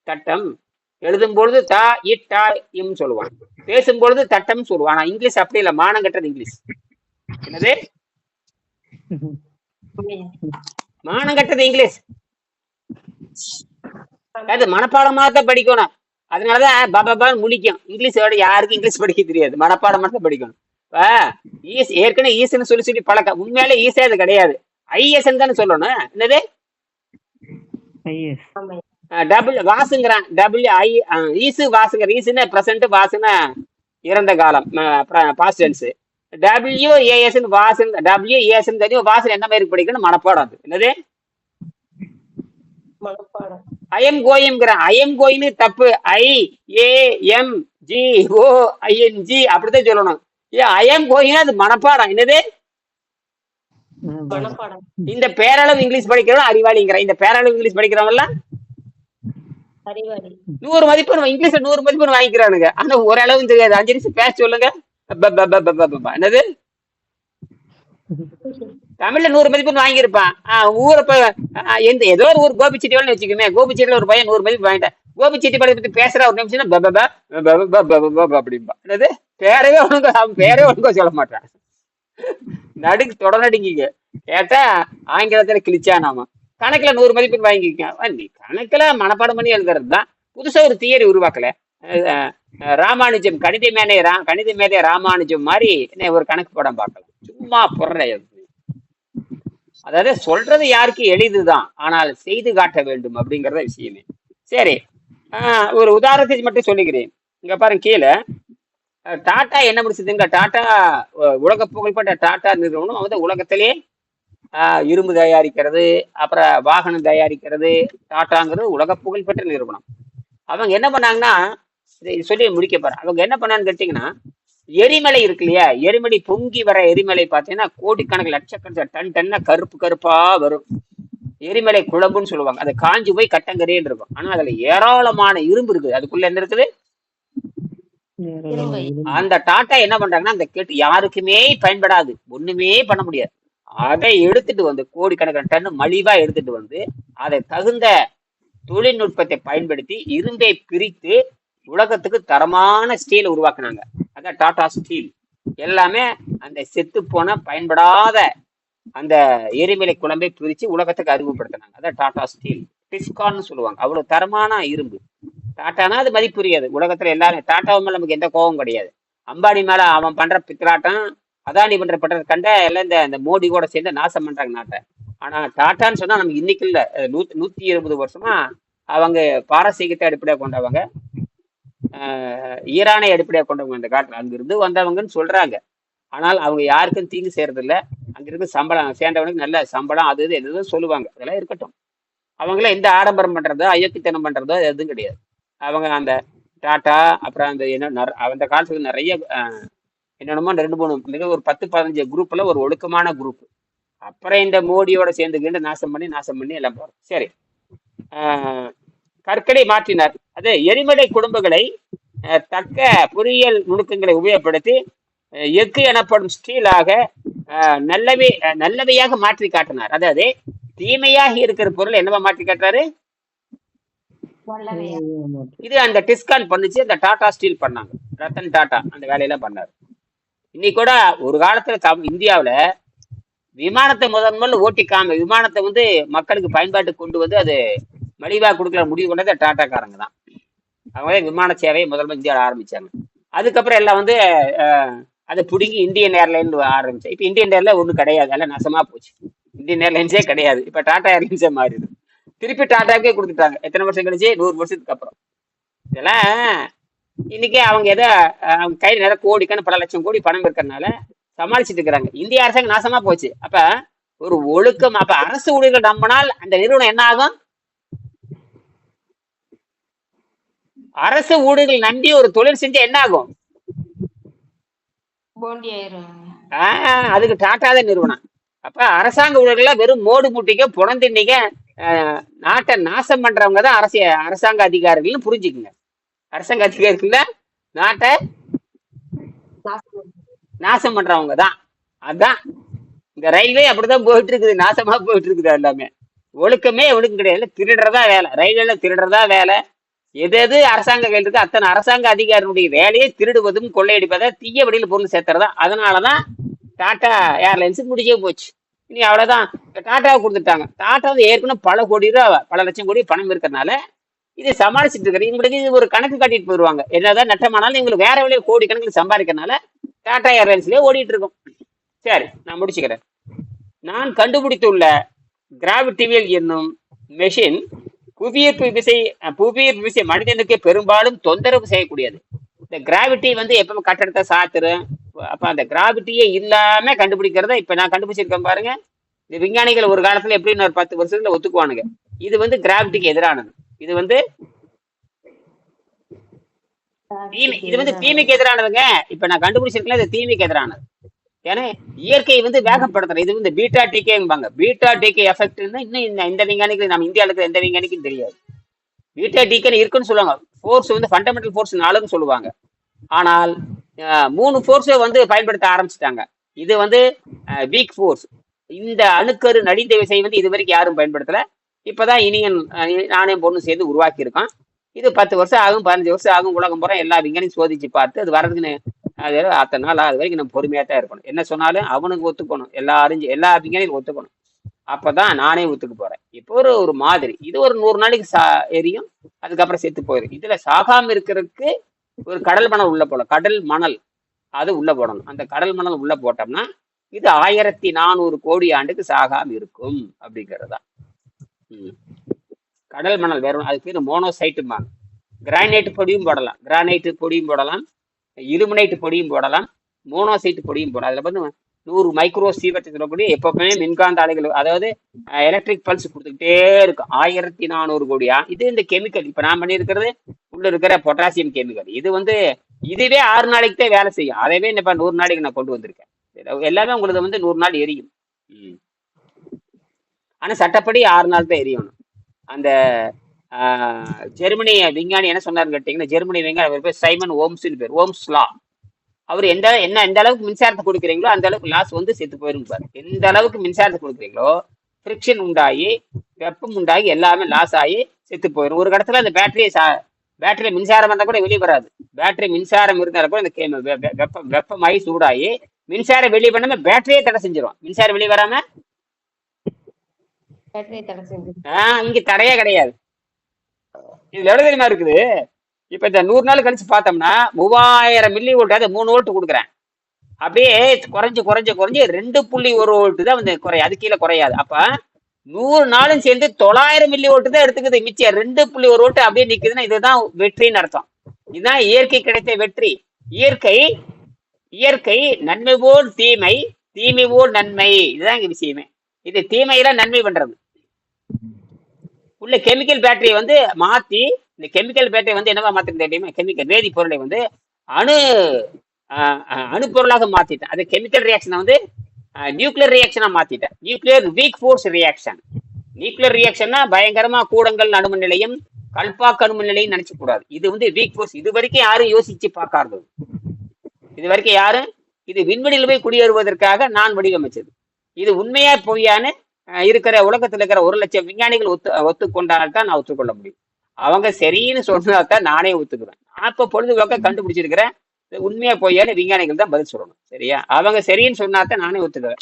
Speaker 1: தட்டம். எழுதும் பொழுது தா இட்டா இம் சொல்லுவான், பேசும்பொழுது தட்டம் சொல்லுவான். ஆனா இங்கிலீஷ் அப்படி இல்லை, மானம் கட்டது இங்கிலீஷ். என்னது மானம் கட்டது இங்கிலீஷ்? அது மனப்பாடமா தான் படிக்கணும். அதனாலதான் பாபாபான்னு முழிக்கும். இங்கிலீஷ் வேர்டு யாருக்கும் இங்கிலீஷ் படிக்க தெரியாது, மனப்பாடம் மட்டும் படிக்கணும். இப்ப ஏற்கனவே ஈஸ்ன்னு சொல்லி பழக்கம். உண்மையாலே ஈஸியா அது கிடையாது, IS தானே சொல்லணும். என்னது வாசுங்கிறான், ஈசு வாசுங்கிற. ஈசுன்னா பிரசன்ட், வாசுன்னா இறந்த காலம், பாஸ்ட் டென்ஸ். WAS வாசன், WAS தெரியும். வாசன் என்ன மாதிரி படிக்கணும், மனப்பாடம். அது என்னது ஐஎம் கோயிங்கிறான். ஐஎம் கோயின்னு தப்பு. IAMGOING அப்படித்தான் சொல்லணும். ஐஎம் கோயிங் அது மனப்பாடம். என்னது இந்த பேரளவு இங்கிலீஷ் படிக்கிறவன் அறிவாளிங்கிற. இந்த பேரளவு இங்கிலீஷ் படிக்கிறவங்க 100 மதிப்பெண் இங்கிலீஷ்ல 100 மதிப்பெண் வாங்கிக்கிறானுங்க. ஆனா ஓரளவு தெரியாது. 5 நிமிஷம் பேச சொல்லுங்க, என்னது தமிழ்ல 100 மதிப்பெண் வாங்கியிருப்பான். ஏதோ ஒரு ஊர் கோபிச்செட்டிவாள்னு வச்சுக்கோமே. கோபிச்செட்டில ஒரு பையன் 100 மதிப்பு வாங்கிட்டேன். கோபிச்செட்டிப்பாளைய பத்தி பேசுற ஒரு நிமிஷம் அப்படின்பா. என்னது பேரவே ஒழுங்க, அவன் பேரே ஒழுங்கா சொல்ல மாட்டான். நடுக்கு தொடநடுங்கிங்க. கேட்டா ஆங்கிலத்துல கிழிச்சா. நாம கணக்குல 100 மதிப்பெண் வாங்கிக்க. நீ கணக்குல மனப்பாடம் பண்ணி எழுதுறது தான். புதுசா ஒரு தியரி உருவாக்கல. ராமானுஜம் கணித மேதை ராமானுஜம் மாதிரி என்ன ஒரு கணக்கு படம் பார்க்கலாம். சும்மா பொருளை அதாவது சொல்றது யாருக்கு எளிதுதான், ஆனால் செய்து காட்ட வேண்டும் அப்படிங்கறத விஷயமே. சரி, ஒரு உதாரணத்துக்கு மட்டும் சொல்லுகிறேன். இங்க பாருங்க, கீழே டாட்டா என்ன முடிச்சதுங்க. டாட்டா உலக புகழ்பெற்ற டாட்டா நிறுவனம் வந்து உலகத்திலே இரும்பு தயாரிக்கிறது, அப்புறம் வாகனம் தயாரிக்கிறது. டாட்டாங்கிறது உலக புகழ்பெற்ற நிறுவனம். அவங்க என்ன பண்ணாங்கன்னா, சொல்லி முடிக்க போறேன். அவங்க என்ன பண்ணான்னு கேட்டீங்கன்னா, எரிமலை இருக்கு இல்லையா, எரிமலை பொங்கி வர எரிமலை பார்த்தீங்கன்னா கோடிக்கணக்கு லட்சக்கணக்கு டன்னா கருப்பா வரும். எரிமலை குழம்புன்னு சொல்லுவாங்க. அதை காஞ்சி போய் கட்டங்கரேன்னு இருக்கும். ஆனா அதுல ஏராளமான இரும்பு இருக்குது. அதுக்குள்ள என்ன இருக்குது? அந்த டாட்டா என்ன பண்றாங்கன்னா, அந்த கேட்டு யாருக்குமே பயன்படாது, ஒண்ணுமே பண்ண முடியாது. அதை எடுத்துட்டு வந்து கோடிக்கணக்கான டன்னு மலிவா எடுத்துட்டு வந்து அதை தகுந்த தொழில்நுட்பத்தை பயன்படுத்தி இரும்பை பிரித்து உலகத்துக்கு தரமான ஸ்டீல் உருவாக்குனாங்க. அதான் டாடா ஸ்டீல். எல்லாமே அந்த செத்து போன பயன்படாத அந்த எரிமலை குழம்பை பிரிச்சு உலகத்துக்கு அறிமுகப்படுத்தினாங்க. அதான் டாடா ஸ்டீல். டிஸ்கான்னு சொல்லுவாங்க. அவ்வளவு தரமான இரும்பு. டாட்டானா அது மதிப்புரியது உலகத்துல. எல்லாரும் டாட்டாவும் மேல நமக்கு எந்த கோபம் கிடையாது. அம்பானி மேல அவன் பண்ற பித்தலாட்டம், அதானி பண்ற பண்றது கண்ட எல்லாம் இந்த மோடி கூட சேர்ந்து நாசம் பண்றாங்க நாட்டை. ஆனா டாட்டான்னு சொன்னா நமக்கு இன்னைக்கு இல்ல, 120 வருஷமா அவங்க பாரசீகத்தை அடிப்படையாக கொண்டவங்க, ஈரானை அடிப்படையாக கொண்டவங்க. இந்த காலத்துல அங்கிருந்து வந்தவங்கன்னு சொல்றாங்க. ஆனால் அவங்க யாருக்கும் தீங்கு செய்யறது இல்லை. அங்கிருந்து சம்பளம் சேர்ந்தவனுக்கு நல்ல சம்பளம் அது இது எதுவும் சொல்லுவாங்க. அதெல்லாம் இருக்கட்டும். அவங்கள எந்த ஆடம்பரம் பண்றதோ அயோக்கியத்தனம் பண்றதோ எதுவும் கிடையாது. அவங்க அந்த டாட்டா அப்புறம் அந்த என்ன அந்த காலத்துக்கு நிறைய என்னென்னமோ 2-3 ஒரு 10-15 குரூப்ல ஒரு ஒழுக்கமான குரூப். அப்புறம் இந்த மோடியோட சேர்ந்துக்கிட்டு நாசம் பண்ணி எல்லாம் போறோம். சரி, கற்களை மாற்றினார். அது எரிமலை குடும்பங்களை தக்க பொறியியல் நுணுக்கங்களை உபயோகப்படுத்தி எஃகு எனப்படும் ஸ்டீலாக நல்லவையாக மாற்றி காட்டினார். அதாவது தீமையாக இருக்கிற பொருள் என்னவா மாற்றி காட்டுறாரு? இது அந்த டிஸ்கான் பண்ணுச்சு, அந்த டாடா ஸ்டீல் பண்ணாங்க. ரத்தன் டாடா அந்த வேலையெல்லாம் பண்ணாரு. இன்னைக்கு கூட ஒரு காலத்துல இந்தியாவில விமானத்தை முதல்ல ஓட்டி விமானத்தை வந்து மக்களுக்கு பயன்பாட்டுக்கு கொண்டு வந்து அது மலிவா கொடுக்கல முடிவு கொண்டது டாட்டாக்காரங்க தான். அவங்களே விமான சேவையை முதல்ல இந்தியாவில் ஆரம்பிச்சாங்க. அதுக்கப்புறம் எல்லாம் வந்து அதை பிடிங்கி இந்தியன் ஏர்லைன் ஆரம்பிச்சு. இப்ப இந்தியன் ஏர்லைன் ஒன்றும் கிடையாது, எல்லாம் நாசமா போச்சு. இந்தியன் ஏர்லைன்ஸே கிடையாது. இப்ப டாடா ஏர்லைன்ஸே மாறிடுது. திருப்பி டாட்டாக்கே கொடுத்துட்டாங்க. எத்தனை வருஷம் கழிச்சு? 100 வருஷத்துக்கு அப்புறம். இதெல்லாம் இன்னைக்கு அவங்க எதை அவங்க கையில் நிறைய கோடிக்கான பல லட்சம் கோடி பணம் இருக்கிறதுனால சமாளிச்சுட்டு இருக்கிறாங்க. இந்திய அரசாங்கம் நாசமா போச்சு. அப்ப ஒரு ஒழுக்கம், அப்ப அரசு ஊழியர்கள் நம்பினால் அந்த நிறுவனம் என்ன ஆகும்? அரசு ஊழியர்கள் நம்பி ஒரு தொழில் செஞ்சா என்ன ஆகும்? அதுக்கு டாட்டாத நிறுவனம். அப்ப அரசாங்க ஊழியர்கள் வெறும் மோடு மூட்டிக்க புணந்தின்னிக்க நாட்டை நாசம் பண்றவங்க தான் அரசாங்க அதிகாரிகள்னு புரிஞ்சுக்குங்க. அரசாங்க அதிகாரிகள் நாட்டை நாசம் பண்றவங்க தான். அதான் இந்த ரயில்வே அப்படிதான் போயிட்டு இருக்குது, நாசமா போயிட்டு இருக்குது. எல்லாமே ஒழுக்கம் கிடையாது. திருடுறதா வேலை. ரயில்வேல திருடுறதா வேலை. எது அரசாங்க கையில் இருக்கு அத்தனை அரசாங்க அதிகாரிகளுடைய வேலையை திருடுவதும் கொள்ளையடிப்பதா, தீய வழியில் பொருள் சேர்த்துறதா. அதனாலதான் டாடா ஏர்லைன்ஸ் முடிஞ்சே போச்சு. இனி அவ்வளவுதான். டாட்டாவை கொடுத்துட்டாங்க. டாட்டா ஏற்கனவே பல கோடி ரூபா, பல லட்சம் கோடி பணம் இருக்கிறதுனால இதை சமாளிச்சுட்டு இருக்கிற இவங்களுக்கு இது ஒரு கணக்கு காட்டிட்டு போயிடுவாங்க. என்னதான் நட்டமானாலும் இவங்களுக்கு வேற வழியில் கோடி கணக்கில் சம்பாதிக்கிறதுனால டாடா ஏர்லைன்ஸ்லயே ஓடிட்டு இருக்கும். சரி, நான் முடிச்சுக்கிறேன். நான் கண்டுபிடித்துள்ள கிராவிட்டிவியல் என்னும் மெஷின் புவியீர்ப்பு விசை மனிதனுக்கு பெரும்பாலும் தொந்தரவு செய்யக்கூடியது. இந்த கிராவிட்டி வந்து எப்பவுமே கட்டடத்தை சாத்துறேன். அப்ப அந்த கிராவிட்டியே இல்லாம கண்டுபிடிக்கிறத இப்ப நான் கண்டுபிடிச்சிருக்கேன் பாருங்க. இந்த விஞ்ஞானிகள் ஒரு காலத்துல எப்படி 10 வருஷத்துல ஒத்துக்குவானுங்க. இது வந்து கிராவிட்டிக்கு எதிரானது. இது வந்து தீமைக்கு எதிரானதுங்க. இப்ப நான் கண்டுபிடிச்சிருக்கேன், இது தீமைக்கு எதிரானது. ஏன்னா இயற்கையை வந்து வேகப்படுத்துறேன். இது வந்து பீட்டா டிகேம்பாங்க. பீட்டா டிகே எஃபெக்ட் இன்னும் இந்த விஞ்ஞானிகள் நம்ம இந்தியாவில் இருக்கிற எந்த விஞ்ஞானிக்கும் தெரியாது. பீட்டா டிகே இருக்குன்னு சொல்லுவாங்க. ஃபோர்ஸ் வந்து ஃபண்டமெண்டல் ஃபோர்ஸ் 4ன்னு சொல்லுவாங்க. ஆனால் 3 ஃபோர்ஸை வந்து பயன்படுத்த ஆரம்பிச்சுட்டாங்க. இது வந்து வீக் ஃபோர்ஸ். இந்த அணுக்கரு நடிந்த விசை வந்து இது வரைக்கும் யாரும் பயன்படுத்தல. இப்பதான் நானே பொண்ணு சேர்ந்து உருவாக்கி இருக்கான். இது 10 வருஷம் ஆகும், 15 வருஷம் ஆகும். உலகம் போற எல்லா விஞ்ஞானியும் சோதிச்சு பார்த்து அது வர்றதுக்குன்னு அத்தனை நாள் அது வரைக்கும் நம்ம பொறுமையா தான் இருக்கணும். என்ன சொன்னாலும் அவனுக்கு ஒத்துக்கணும். எல்லா விஞ்ஞானியும் ஒத்துக்கணும். அப்பதான் நானே ஒத்துக்கு போறேன். இப்போ ஒரு மாதிரி இது ஒரு 100 நாளைக்கு எரியும். அதுக்கப்புறம் செத்து போயிடும். இதுல சாகாம இருக்கிறதுக்கு ஒரு கடல் மணல் உள்ள போடலாம். கடல் மணல் அது உள்ள போடணும். அந்த கடல் மணல் உள்ள போட்டோம்னா இது 1400 கோடி ஆண்டுக்கு சாகாம இருக்கும் அப்படிங்கிறது தான். கடல் மணல் வேற அது பேர் மோனோசைட்டுமாங்க. கிரானைட் பொடியும் போடலாம், கிரானைட் பொடியும் போடலாம், இருமுனைட்டு பொடியும் போடலாம், மோனோசைட் பொடியும் போடலாம். அதுல வந்து 100 மைக்ரோ சீவர்ட் சொல்லக்கூடிய எப்பவுமே மின்காந்த அலைகள், அதாவது எலக்ட்ரிக் பல்ஸ் கொடுத்துக்கிட்டே இருக்கும். 1400 கோடியா. இது இந்த கெமிக்கல் இப்ப நான் பண்ணியிருக்கிறது உள்ள இருக்கிற பொட்டாசியம் கெமிக்கல். இது வந்து இதுவே 6 நாளைக்கு தான் வேலை செய்யும். அதவே இப்ப 100 நாளைக்கு நான் கொண்டு வந்திருக்கேன். எல்லாமே உங்களுக்கு வந்து 100 நாள் எரியும். ஆனா சட்டப்படி 6 நாள் தான் எரியணும். அந்த ஜெர்மனி விஞ்ஞானி என்ன சொன்னாருன்னு கேட்டீங்கன்னா, ஜெர்மனி விஞ்ஞானி அவர் பேர் சைமன் ஓம்ஸ்னு பேர், ஓம்ஸ் லா. அவர் எந்த அளவுக்கு மின்சாரத்தை கொடுக்குறீங்களோ அந்த அளவுக்கு லாஸ் வந்து செத்து போயிரும் பாரு. எந்த அளவுக்கு மின்சாரத்தை கொடுக்குறீங்களோ ஃப்ரிக்ஷன் உண்டாகி வெப்பம் உண்டாகி எல்லாமே லாஸ் ஆகி செத்து போயிடும். ஒரு இடத்துல அந்த பேட்டரி மின்சாரம் வந்தால் கூட வெளியே வராது. பேட்டரி மின்சாரம் இருந்தாலும் கூட இந்த வெப்பமாகி சூடாகி மின்சாரம் வெளியே பண்ணாம பேட்டரியே தடை செஞ்சிடும். மின்சாரம் வெளியே வராம இங்க தடையே கிடையாது. இதுல எவ்வளவு தெரியுமா இருக்குது? இப்ப இந்த 100 நாள் கழிச்சு பார்த்தோம்னா 3000 மில்லி வோல்ட், அது 3 வோல்ட் கொடுக்குறேன். அப்படியே குறைஞ்சு 2.1 வோல்ட் தான் வந்து குறையும், அது கீழே குறையாது. அப்ப 100 நாளும் சேர்ந்து 900 மில்லி வோல்ட் தான் எடுத்துக்குது. மிச்சம் 2.1 வோல்ட் அப்படியே நிக்குதுன்னா இதுதான் வெற்றின்னு அர்த்தம். இதுதான் இயற்கை கிடைத்த வெற்றி. இயற்கை நன்மை போல் தீமை, தீமை போல் நன்மை. இதுதான் இங்க விஷயமே. இது தீமையில நன்மை பண்றது. உள்ள கெமிக்கல் பேட்டரியை வந்து மாத்தி, இந்த கெமிக்கல் பேட்டரி வந்து என்னவா மாத்திருந்தேன் தெரியுமா? கெமிக்கல் வேதி பொருளை வந்து அணு பொருளாக மாத்திட்டேன். அது கெமிக்கல் ரியாக்ஷனை வந்து நியூக்ளியர் ரியாக்ஷனா மாத்திட்டேன். Nuclear weak force reaction. Nuclear ரியாக்ஷன்னா பயங்கரமா கூடங்கள் அணுமின் நிலையம், கல்பாக்கு அணுமின் நிலையம் நினைச்ச கூடாது. இது வந்து வீக் ஃபோர்ஸ். இது வரைக்கும் யாரும் யோசிச்சு பார்க்காது. இது வரைக்கும் யாரும் இது விண்வெளியில் போய் குடியேறுவதற்காக நான் வடிவமைச்சது. இது உண்மையா பொய்யான்னு இருக்கிற உலகத்துல இருக்கிற 1 லட்சம் விஞ்ஞானிகள் ஒத்துக்கொண்டால்தான் நான் ஒத்துக்கொள்ள முடியும். அவங்க சரின்னு சொன்னால்தான் நானே ஒத்துக்குவேன். அப்ப பொழுதுபோக்க கண்டுபிடிச்சிருக்கிறேன். உண்மையா பொய்யான்னு விஞ்ஞானிகள் தான் பதில் சொல்லணும். சரியா? அவங்க சரின்னு சொன்னாதான் நானே ஒத்துக்குவேன்.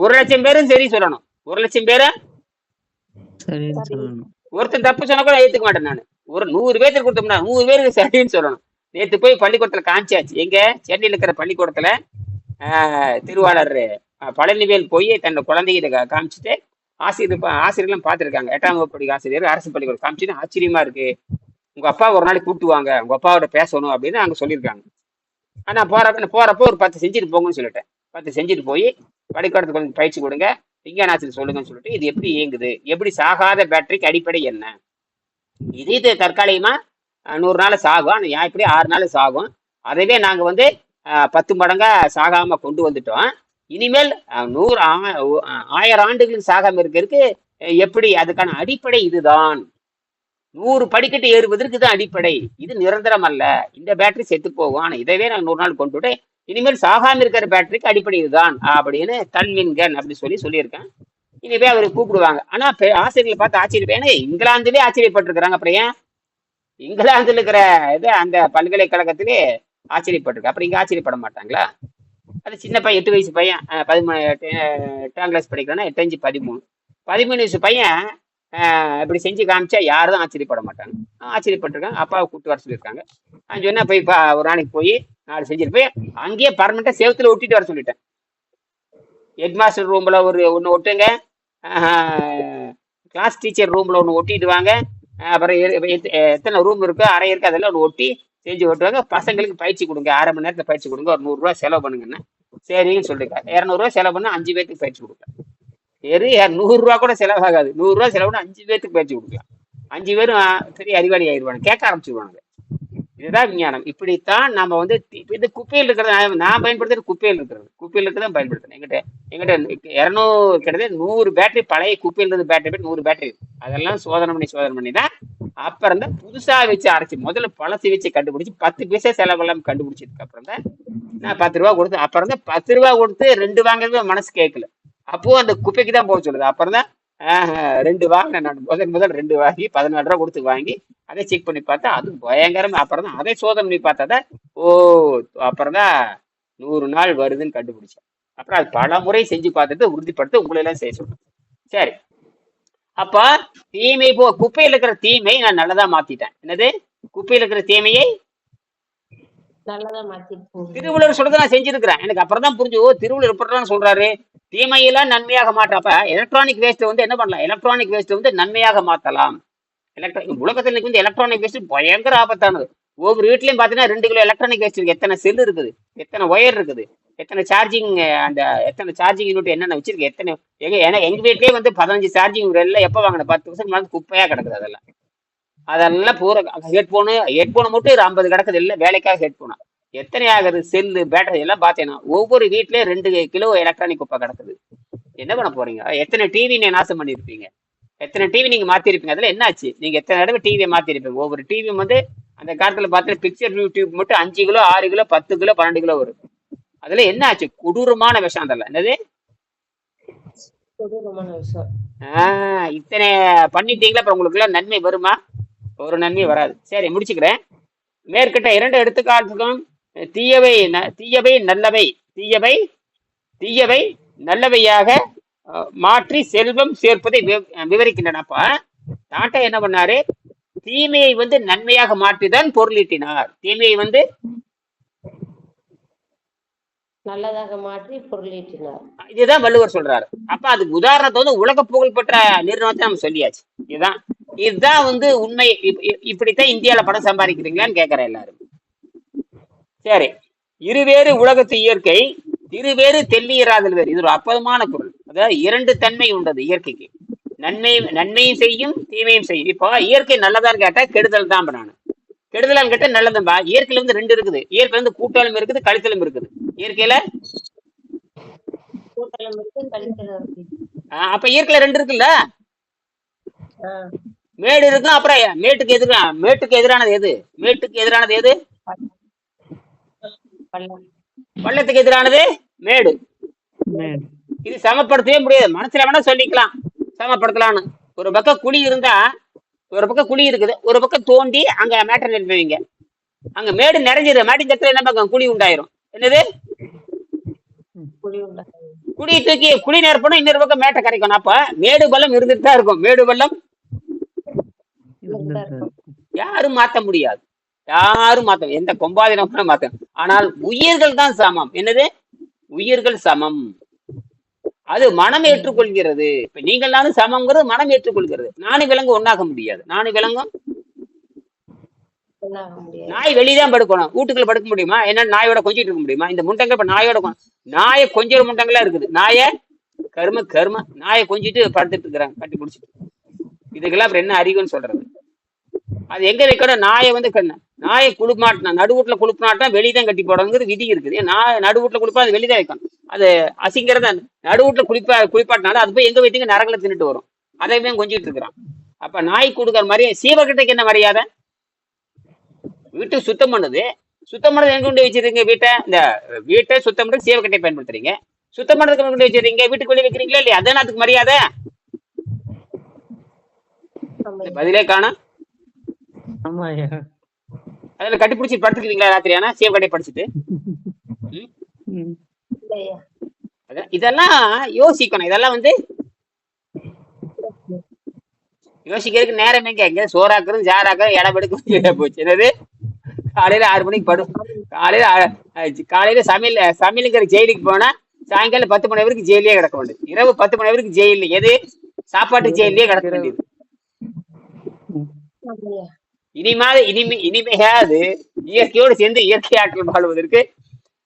Speaker 1: 1 லட்சம் பேரும் சரி சொல்லணும். 1 லட்சம் பேரை ஒருத்தன் தப்பு சொன்னா கூட ஏத்துக்க மாட்டேன் நான். ஒரு 100 பேருக்கு கொடுத்தோம்னா 100 பேருக்கு சரின்னு சொல்லணும். நேற்று போய் பள்ளிக்கூடத்துல காமிச்சாச்சு. எங்க சென்னையில் இருக்கிற பள்ளிக்கூடத்துல திருவாளர் பழனிவேல் போய் தன்னோட குழந்தைகிட்ட காமிச்சுட்டு ஆசிரியர்களும் பார்த்துருக்காங்க. 8ஆம் வகுப்பு படிக்கிற ஆசிரியர் அரசு பள்ளிக்கூடம் காமிச்சுன்னு ஆச்சரியமா இருக்கு. உங்க அப்பா ஒரு நாளைக்கு கூப்பிட்டு வாங்க, உங்க அப்பாவோட பேசணும் அப்படின்னு அங்க சொல்லியிருக்காங்க. ஆனா போறப்போ ஒரு 10 செஞ்சுட்டு போங்கன்னு சொல்லிட்டேன். 10 செஞ்சுட்டு போய் பள்ளிக்கூடத்துக்கு கொஞ்சம் பயிற்சி கொடுங்க, விஞ்ஞான ஆசிரியர் சொல்லுங்கன்னு சொல்லிட்டு இது எப்படி இயங்குது, எப்படி சாகாத பேட்டரிக்கு அடிப்படை என்ன, இது தற்காலிகமா 100 நாள் சாகும். ஆனா இப்படி 6 நாள் சாகும். அதவே நாங்க வந்து 10 மடங்கா சாகாம கொண்டு வந்துட்டோம். இனிமேல் 1000 ஆண்டுகளுக்கு சாகாம இருக்கிறதுக்கு எப்படி, அதுக்கான அடிப்படை இதுதான். 100 படிக்கட்டு ஏறுவதற்கு தான் அடிப்படை. இது நிரந்தரம் அல்ல. இந்த பேட்டரி செத்து போகும். ஆனா இதவே நான் 100 நாள் கொண்டு விட்டு இனிமேல் சாகாம இருக்கிற பேட்டரிக்கு அடிப்படை இதுதான் அப்படின்னு தல்வின்கன் அப்படி சொல்லியிருக்கேன். இனிமே அவரை கூப்பிடுவாங்க. ஆனா ஆசிரியர்களை பார்த்து ஆச்சரியப்பேன். இங்கிலாந்துலேயே ஆச்சரியப்பட்டிருக்கிறாங்க. அப்புறம் ஏன் இங்கிலாந்துல இருக்கிற இது அந்த பல்கலைக்கழகத்திலே ஆச்சரியப்பட்டிருக்கு, அப்புறம் இங்க ஆச்சரியப்பட மாட்டாங்களா? அது சின்ன பையன், 8 வயசு பையன், 8ஆம் கிளாஸ் படிக்கிறான்னா 8 5 13 வயசு பையன் இப்படி செஞ்சு காமிச்சா யாரும் ஆச்சரியப்பட மாட்டாங்க. ஆச்சரியப்பட்டிருக்காங்க. அப்பாவை கூப்பிட்டு வர சொல்லியிருக்காங்க. சொன்னா போய் ஒரு நாளைக்கு போய் 4 செஞ்சுட்டு போய் அங்கேயே பர்மனெண்டா சேவத்துல ஒட்டிட்டு வர சொல்லிட்டேன். ஹெட் மாஸ்டர் ரூம்ல ஒன்று ஒட்டுங்க, கிளாஸ் டீச்சர் ரூம்ல ஒன்று ஒட்டிட்டு வாங்க, அப்புறம் எத்தனை ரூம் இருக்கோ அறை இருக்கு அதெல்லாம் ஒன்று ஒட்டி செஞ்சு ஓட்டுவாங்க. பசங்களுக்கு பயிற்சி கொடுங்க, 1/2 மணி நேரத்தில் பயிற்சி கொடுங்க, ஒரு 100 ரூபா செலவு பண்ணுங்கன்னு சரின்னு சொல்லிருக்காரு. 200 ரூபா செலவு பண்ணா 5 பேருக்கு பயிற்சி கொடுக்கலாம். சரி, 100 ரூபா கூட செலவாகாது. 100 ரூபா செலவுனா 5 பேருக்கு பயிற்சி கொடுக்கலாம். 5 பேரும் பெரிய அறிவாளி ஆயிடுவாங்க, கேட்க ஆரம்பிச்சிருவாங்க. இதுதான் விஞ்ஞானம். இப்படித்தான் நம்ம வந்து இது குப்பையில் இருக்கிறது நான் பயன்படுத்துறது, குப்பையில் இருக்கிறதான் பயன்படுத்துறேன். எங்கிட்ட 200 கிட்டத்தட்ட 100 பேட்டரி பழைய குப்பையில் இருந்து பேட்டரி 100 பேட்டரி அதெல்லாம் சோதனை பண்ணி தான் அப்புறம் தான் புதுசா வச்சு அரைச்சி, முதல்ல பழசு வச்சு கண்டுபிடிச்சு 10 பைசா செலவெல்லாம் கண்டுபிடிச்சதுக்கு அப்புறம் தான் நான் 10 ரூபா கொடுத்து, அப்புறம் தான் 10 ரூபா கொடுத்து 2 வாங்குறது மனசு கேட்கல. அப்போ அந்த குப்பைக்கு தான் போக சொல்லுது. அப்புறம் தான் 2 வாங்கினேன் நான். முதல் 2 வாங்கி 14 ரூபா கொடுத்து வாங்கி அதை செக் பண்ணி பார்த்தா அது பயங்கரமா. அப்புறம் தான் அதை சோதனை பண்ணி பார்த்தா தான் அப்புறம் தான் 100 நாள் வருதுன்னு கண்டுபிடிச்சேன். அப்புறம் அது பல முறை செஞ்சு பார்த்துட்டு உறுதிப்படுத்த உங்களை எல்லாம் செய்ய சொல்றேன். சரி, அப்ப தீமை குப்பையில் இருக்கிற தீமை நான் நல்லதா மாத்திட்டேன். என்னது? குப்பையில் இருக்கிற தீமையை
Speaker 4: நல்லதா மாத்திருக்கீங்க.
Speaker 1: திருவள்ளுவர் சொல்றதை நான் செஞ்சிருக்கிறேன். எனக்கு அப்புறம் தான் புரிஞ்சு, ஓ திருவள்ளுவர் இப்படிதான் சொல்றாரு, தீமையெல்லாம் நன்மையாக மாற்றப்ப எலக்ட்ரானிக் வேஸ்ட் வந்து என்ன பண்ணலாம், எலக்ட்ரானிக் வேஸ்ட் வந்து நன்மையாக மாத்தலாம். உலகத்தில் இன்னைக்கு வந்து எலக்ட்ரானிக் வேஸ்ட் பயங்கர ஆபத்தானது. ஒவ்வொரு வீட்லயும் பாத்தீங்கன்னா 2 கிலோ எலக்ட்ரானிக் வேஸ்ட் இருக்கு. எத்தனை செல் இருக்குது, எத்தனை ஒயர் இருக்குது, எத்தனை சார்ஜிங், அந்த எத்தனை சார்ஜிங் யூனிட் என்னென்ன வச்சிருக்கு, எத்தனை எங்க வீட்லயே வந்து 15 சார்ஜிங் எல்லாம் எப்ப வாங்கின 10 வருஷம் முன்னாடி குப்பையா கிடக்குது. அதெல்லாம் பூரா ஹெட்போனை மட்டும் ஒரு 50 கிடக்குது. இல்லை வேலைக்காக ஹெட்போனா எத்தனை ஆகுது, செல்லு பேட்டரி எல்லாம் பார்த்தேன்னா ஒவ்வொரு வீட்லயும் 2 கிலோ எலக்ட்ரானிக் குப்பை கிடக்குது. என்ன பண்ண போறீங்க? எத்தனை டிவி நீங்க நாசம் பண்ணிருப்பீங்க, எத்தனை டிவி நீங்க மாத்திருப்பீங்க. அதுல என்னாச்சு, நீங்க எத்தனை தடவை டிவியை மாத்திருப்பீங்க. ஒவ்வொரு டிவியும் வந்து அந்த காலத்துல பார்த்தா பிக்சர் டியூப் மட்டும் 5 கிலோ 6 கிலோ 10 கிலோ 12 கிலோ வரும். அதுல என்ன ஆச்சு, கொடூரமான விஷயம். அதெல்லாம் என்னது,
Speaker 4: கொடூரமான விஷயம்.
Speaker 1: இத்தனை பண்ணிட்டீங்களா, அப்புறம் உங்களுக்கு எல்லாம் நன்மை வருமா? ஒரு நன்மை வராது. சரி, முடிச்சுக்கிறேன். மேற்கிட்ட 2 எடுத்துக்காட்டுக்கும் தீயவை நல்லவையாக மாற்றி செல்வம் சேர்ப்பதை விவரிக்கின்றனப்பா. டாட்டா என்ன பண்ணாரு, தீமையை வந்து நன்மையாக மாற்றிதான் பொருளீட்டினார். தீமையை வந்து
Speaker 4: நல்லதாக மாற்றி பொருளீட்டினார்.
Speaker 1: இதுதான் வள்ளுவர் சொல்றாரு. அப்ப அதுக்கு உதாரணத்தை வந்து உலக புகழ்பெற்ற நிறுவனத்தை நம்ம சொல்லியாச்சு. இதுதான் வந்து உண்மை. இப்படித்தான் இந்தியால பணம் சம்பாதிக்கிறீங்களான்னு கேட்கறேன் எல்லாரும். சரி, இருவேறு உலகத்து இயற்கை இருவேறு தெல்லியராதல் வேறு. இது ஒரு அற்புதமான பொருள். அதாவது 2 தன்மை உண்டது இயற்கைக்கு. நன்மையும் செய்யும், தீமையும் செய்யும். இப்போ இயற்கை நல்லதான்னு கேட்டா கெடுதல் தான். நான் கெடுதலான்னு கேட்டா நல்லதும்பா. இயற்கையில வந்து 2 இருக்குது. இயற்கை வந்து கூட்டாலும் இருக்குது, கழித்தலும் இருக்குது. இயற்கையில
Speaker 4: கூட்டலும் இருக்கு, கழித்தலும் இருக்கு.
Speaker 1: அப்ப இயற்கையில 2 இருக்குல்ல, மேடு இருக்கும், அப்புறம் மேட்டுக்கு எதிரானது எது? மேட்டுக்கு எதிரானது எது? பள்ளத்துக்கு எதிரானது மேடு. இது சமப்படுத்தவே முடியாது. மனசுல வேணா சொல்லிக்கலாம் சமப்படுத்தலாம்னு. ஒரு பக்கம் குழி இருந்தா, ஒரு பக்கம் குழி இருக்குது, ஒரு பக்கம் தோண்டி அங்க மேட்டர் நிறுத்துவீங்க. அங்க மேடு நிறைஞ்சிடும், மேட்டின் தத்துல என்ன பக்கம் குழி உண்டாயிரும். என்னது, குழி தூக்கி குழி நிரப்பணும், இன்னொரு பக்கம் மேட்டை கரைக்கணும். அப்ப மேடு பள்ளம் இருந்துட்டு தான் இருக்கும். மேடு பள்ளம் யாரும் மாத்த முடியாது. எந்த கொம்பாதினம் மாத்த. ஆனால் உயிர்கள் தான் சமம். என்னது, உயிர்கள் சமம். அது மனம் ஏற்றுக்கொள்கிறது. இப்ப நீங்கள் நானும் சமம்ங்கிறது மனம் ஏற்றுக்கொள்கிறது. நானும் விலங்கு ஒன்னாக முடியாது. நானும் விலங்கும் நாய் வெளியதான் படுக்கணும், வீட்டுக்குள்ள படுக்க முடியுமா? என்ன நாயோட கொஞ்சிட்டு இருக்க முடியுமா? இந்த முண்டங்க இப்ப நாயை கொஞ்சம் முண்டங்களா இருக்குது. கரும நாயை கொஞ்சிட்டு படுத்துட்டு இருக்கிறாங்க கட்டி பிடிச்சிட்டு. இதுக்கெல்லாம் அப்புறம் என்ன அறிவுன்னு சொல்றது? அது எங்க வைக்கணும்? நாயை வந்து நாயை குளிப்பாட்டினா, நடுவூட்டுல குளிப்பாட்டினா வெளியதான் கட்டி போடணுங்கிறது விதி இருக்குது. நடுவூட்டுல குளிப்பா அது வெளிதான் வைக்கணும். அது அசிங்கிறத. நடுவூட்டுல குளிப்பாட்டினாலும் அது போய் எங்க வைத்தீங்க, நரங்களை தின்னுட்டு வரும். அதையுமே கொஞ்சிட்டு இருக்கிறான். அப்ப நாய் கொடுக்குற மாதிரி சீவகட்டைக்கு என்ன மரியாதை? வீட்டு சுத்தம் பண்ணது எங்க கொண்டு வச்சிருக்கீங்க? வீட்டை சுத்தம் பண்ணி சீவகட்டை பயன்படுத்துறீங்க. சுத்தம் பண்ணதுக்கு கொண்டு வச்சிருக்கீங்க, வீட்டுக்கு வெளியே வைக்கிறீங்களா இல்லையா? அதான அதுக்கு மரியாதை. பதிலே காணும். அதுல கட்டி பிடிச்சி படுத்துக்கிறீங்களா ராத்திரியானா சீவகட்டை படிச்சுட்டு? இதெல்லாம் யோசிக்கணும். இதெல்லாம் வந்து யோசிக்கிறதுக்கு நேரம் எங்க சோறாக்குறது ஜாராக்குறது இடமெடுக்க போச்சு. என்னது, காலையில 6 மணிக்கு படும், காலையில சமையலுங்கிற ஜெயிலுக்கு போனா சாயங்காலம் 10 மணி வரைக்கும் ஜெயிலே கிடக்க வேண்டியது. இரவு 10 மணி வரைக்கும் ஜெயில. எது, சாப்பாட்டு ஜெயிலே கிடக்க வேண்டியது. இனிமையாவது இயற்கையோடு சேர்ந்து இயற்கை ஆற்றல் வாழ்வதற்கு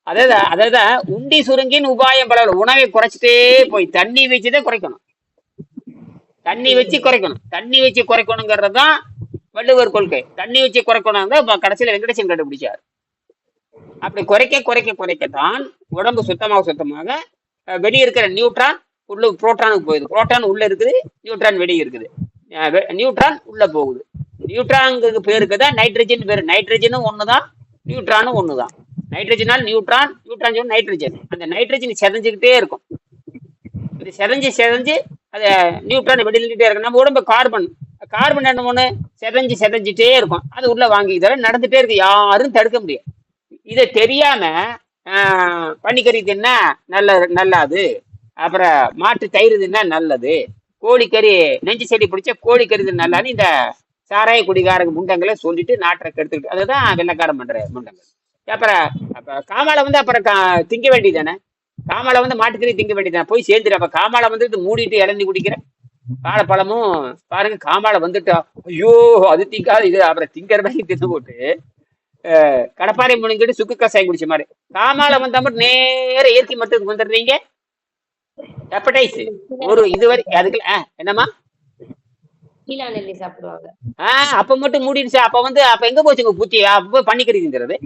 Speaker 1: அதாவது உண்டி சுருங்கின் உபாயம் பல. உணவை குறைச்சிட்டே போய் தண்ணி வச்சுதான் குறைக்கணும். தண்ணி வச்சு குறைக்கணுங்கிறதுதான் வள்ளுவர் கொள்கை. தண்ணி வச்சு குறைக்கணும் தான் கடைசியில வெங்கடேசன் கண்டுபிடிச்சார். அப்படி குறைக்கத்தான் உடம்பு சுத்தமாக வெளியே இருக்கிற நியூட்ரான் உள்ள புரோட்டானுக்கு போகுது. புரோட்டான் உள்ள இருக்குது, நியூட்ரான் வெளியே இருக்குது. நியூட்ரான் உள்ள போகுது. நியூட்ரானுக்கு பேருக்கு தான் நைட்ரஜன் பேரு. நைட்ரஜனும் ஒண்ணுதான், நியூட்ரானும் ஒண்ணுதான். நைட்ரஜனால் நியூட்ரான், நைட்ரஜன். அந்த நைட்ரஜன் செதஞ்சுக்கிட்டே இருக்கும். இது செதஞ்சு அது நியூட்ரான் வெளியிட்டே இருக்கும். நம்ம உடம்பு கார்பன் என்ன ஒண்ணு செதஞ்சிட்டே இருக்கும். அது உள்ள வாங்கிக்கிட்டாலும் நடந்துட்டே இருக்கு, யாரும் தடுக்க முடியாது. இதை தெரியாம பனிக்கறி தின்னா நல்லது, அப்புறம் மாட்டு தயிர் தின்னா நல்லது, கோழிக்கறி நெஞ்சு செடி பிடிச்ச கோழிக்கறி நல்லான்னு இந்த சாராய குடிகாரங்க முண்டங்களை சொல்லிட்டு நாட்டை கெடுத்துக்கிட்டு அதுதான் வெள்ளக்காரன் பண்ற முண்டங்கள். அப்புறம் அப்ப காமால வந்து அப்புறம் திங்க வேண்டியதானே, காமால வந்து மாட்டுக்கறி திங்க வேண்டியதானே, போய் சேர்ந்துரு. அப்ப காமால வந்து இது மூடிட்டு இளநி குடிக்கிற வாழைப்பழமும் பாருங்க காமால வந்துட்டா ஐயோ அது திங்காது இது அப்புறம் திங்கிற மாதிரி தின்னு போட்டு கடப்பாறை முழுங்கிட்டு சுக்கு கசாயம் குடிச்ச மாதிரி காமால வந்தா மட்டும் நேர இயற்கை மட்டும் வந்துடுறீங்க. ஹெப்படைஸ் ஒரு இதுவரை அதுக்கு என்னம்மா
Speaker 4: கீழா நெல்லி சாப்பிடுவாங்க.
Speaker 1: அப்ப மட்டும் மூடிடுச்சு. அப்ப வந்து அப்ப எங்க போச்சுங்க புத்தி? அப்ப பன்னிக்கறிங்கிறது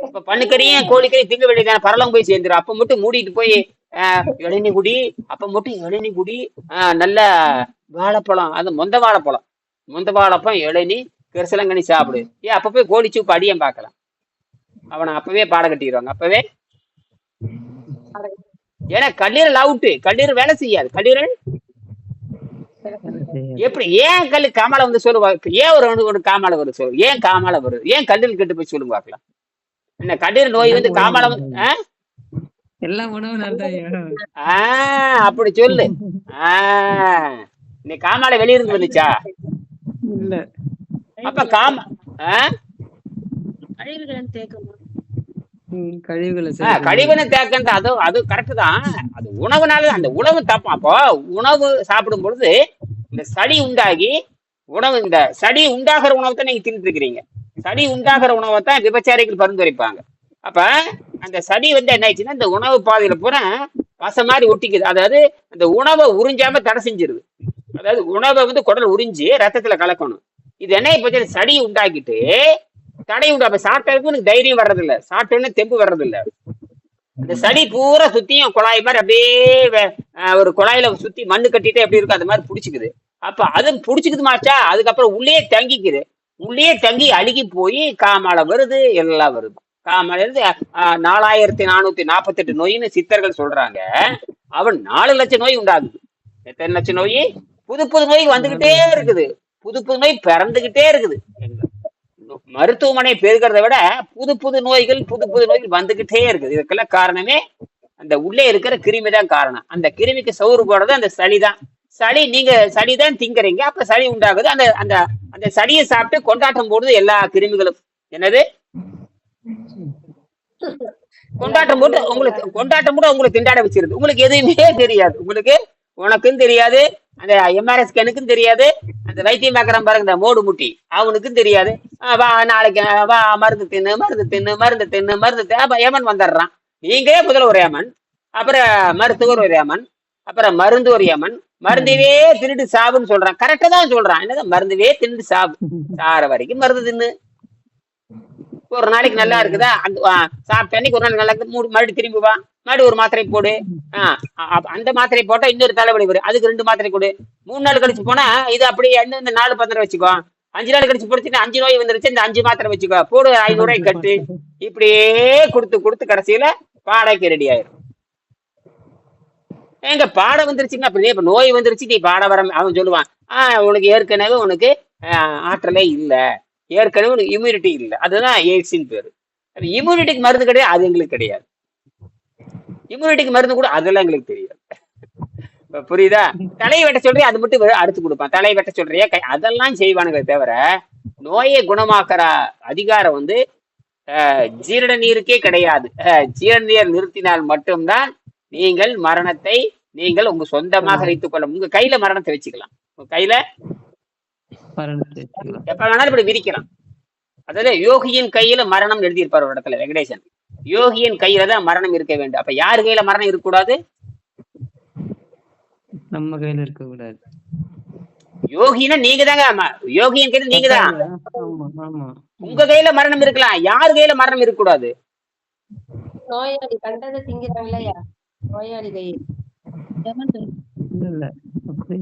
Speaker 1: இப்ப பன்னிக்கறியும் கோழிக்கறியும் திங்க வேண்டியதான பரலம் போய் சேர்ந்துரும். அப்ப மட்டும் மூடிட்டு போய் இளநீ குடி. அப்ப மட்டும் இளநீ குடி. நல்ல வாழைப்பழம், அது மொந்த வாழைப்பழம் இளநீ கரிசலங்கனி சாப்பிடு. அப்ப போய் கோழி சூப்பு அடியம் பார்க்கலாம். அவனை அப்பவே பாட கட்டிடுவாங்க அப்பவே. ஏன்னா கல்லீரல் அவுட்டு, கல்லீரல் வேலை செய்யாது. கல்லீரல் எப்படி ஏன் கல்லு காமால வந்து சொல்லுவாங்க? ஏன் ஒரு காமால வருது சொல்லு, ஏன் காமால வருது, ஏன் கல்லீரல் கெட்டு போய் சொல்லுங்க பார்க்கலாம். என்ன கல்லீரல் நோய் வந்து காமால வந்து
Speaker 2: எல்லாம் உணவு
Speaker 1: அப்படி சொல்லு. நீ காமால வெளியிருந்து வந்துச்சா?
Speaker 2: இல்ல
Speaker 1: அப்ப காமா கழிவுகளை தேக்கம் அது கரெக்ட் தான். அது உணவுனால அந்த உணவு தப்பா. அப்போ உணவு சாப்பிடும் பொழுது இந்த சளி உண்டாகி உணவு இந்த சளி உண்டாகிற உணவை தான் நீங்க தின்னுட்டு இருக்கிறீங்க. சளி உண்டாகிற உணவை தான் விபச்சாரிகள் பரிந்துரைப்பாங்க. அப்ப அந்த சளி வந்து என்ன ஆயிடுச்சுன்னா இந்த உணவு பாதையில பூரா பசை மாதிரி ஒட்டிக்குது. அதாவது அந்த உணவை உறிஞ்சாம தடை செஞ்சிருது. அதாவது உணவை வந்து குடல் உறிஞ்சி ரத்தத்துல கலக்கணும். இது என்ன இப்ப சளி உண்டாக்கிட்டு தடை உண்டு. அப்ப சாப்பிட்டதுக்கு எனக்கு தைரியம் வர்றதில்ல, சாப்பிட்டோன்னு தெம்பு வர்றதில்ல. இந்த சளி பூரா சுத்தியும் குழாய் மாதிரி அப்படியே ஒரு குழாயில சுத்தி மண்ணு கட்டிட்டு எப்படி இருக்கும் அந்த மாதிரி புடிச்சுக்குது. அப்ப அது புடிச்சுக்குது மாச்சா, அதுக்கப்புறம் உள்ளே தங்கிக்குது. உள்ளே தங்கி அழுகி போய் காமால வருது, எல்லாம் வருது. காமால இருந்து 4448 நோயின்னு சித்தர்கள் சொல்றாங்க. அவன் 4 லட்சம் நோய் உண்டாகுது. எத்தனை லட்சம் நோய்? புது புது நோய் வந்துகிட்டே இருக்குது, புது புது நோய் பிறந்துகிட்டே இருக்குது. மருத்துவமனை பெருகிறத விட புது புது நோய்கள் வந்துகிட்டே இருக்குது. இதுக்கெல்லாம் காரணமே அந்த உள்ளே இருக்கிற கிருமி தான் காரணம். அந்த கிருமிக்கு சவுறு போடுறது அந்த சளிதான். நீங்க சளிதான் திங்கிறீங்க, அப்ப சளி உண்டாகுது. அந்த அந்த அந்த சளியை சாப்பிட்டு கொண்டாட்டம் போடுது எல்லா கிருமிகளும். என்னது கொண்டாட்டம் போட்டு உங்களுக்கு திண்டாட வச்சிருது. உங்களுக்கு எதுவுமே தெரியாது. உனக்கும் தெரியாது, அந்த எம்ஆர்எஸ் கனுக்கும் தெரியாது, அந்த வைத்தியம் பார்க்கறான் பாருங்க இந்த மோடு முட்டி அவனுக்கும் தெரியாது. வா நாளைக்கு வா மருந்து தின்னு ஏமன் வந்துடுறான். நீங்களே முதல்ல ஒரு ஏமன், அப்புறம் மருத்துவர் ஒரு ஏமன், அப்புறம் மருந்து ஒரு ஏமன். மருந்துவே தின்னுட்டு சாவுன்னு சொல்றான். கரெக்டா தான் சொல்றான். என்னதான் மருந்துவே தின்னுட்டு சாற வரைக்கும் மருந்து தின்னு. ஒரு நாளைக்கு நல்லா இருக்குதா, சாப்பிட்ட அன்னைக்கு ஒரு நாளைக்கு நல்லா இருக்குது, மறுபடியும் திரும்பி வா, மறுபடியும் ஒரு மாத்திரை போடு. அந்த மாத்திரை போட்டா இன்னொரு தலைவலி வரும், அதுக்கு 2 மாத்திரை கொடு. 3 நாள் கழிச்சு போனா இது அப்படியே இந்த 4 மாத்திரை வச்சுக்கோ. 5 நாள் கழிச்சு போடுச்சுன்னா 5 நோய் வந்துருச்சு, இந்த 5 மாத்திரை வச்சுக்கோ, போடு 500 ரூபாய் கட்டு. இப்படியே கொடுத்து கடைசியில பாடைக்கு ரெடி ஆயிரும். எங்க பாடம் வந்துருச்சுன்னா இப்ப நோய் வந்துருச்சு, நீ பாட வர அவன் சொல்லுவான், உனக்கு ஏற்கனவே ஆற்றலே இல்லை, ஏற்கனவே உனக்கு இம்யூனிட்டி இல்லை. அதுதான் எய்ட்ஸின் பேரு. அது இம்யூனிட்டிக்கு மருந்து கிடையாது, அது எங்களுக்கு கிடையாது. இம்யூனிட்டிக்கு மருந்து கூட அதெல்லாம் எங்களுக்கு தெரியாது. புரியுதா? தலையை வெட்ட சொல்றியா, அது மட்டும் அடுத்து கொடுப்பான். தலையை வெட்ட சொல்றியா, அதெல்லாம் செய்வானுங்க தவிர நோயை குணமாக்குற அதிகாரம் வந்து ஜீரண நீருக்கே கிடையாது. ஜீரண நீர் நிறுத்தினால் மட்டும்தான் நீங்கள் மரணத்தை உங்க சொந்தமாக வைத்துக் கொள்ள, உங்க கையில மரணத்தை வச்சுக்கலாம். உங்க கையில எப்ப வேணாலும் இப்படி விரிக்கலாம். அதாவது யோகியின் கையில மரணம் எழுதியிருப்பார் ஒரு இடத்துல வெங்கடேசன். யோகியின் கையில தான் மரணம் இருக்க வேண்டும். அப்ப யாரு கையில மரணம் இருக்கக்கூடாது?
Speaker 2: நம்ம கையில இருக்க கூடாது.
Speaker 1: யோகினா நீங்க தாங்க, யோகியின் கையில நீங்க தான். உங்க கையில மரணம் இருக்கலாம், யாரு கையில மரணம் இருக்கக்கூடாது?
Speaker 4: நோயாளி கண்டதை திங்கிறாங்களா, நோயாளி கை
Speaker 2: இல்ல அப்படி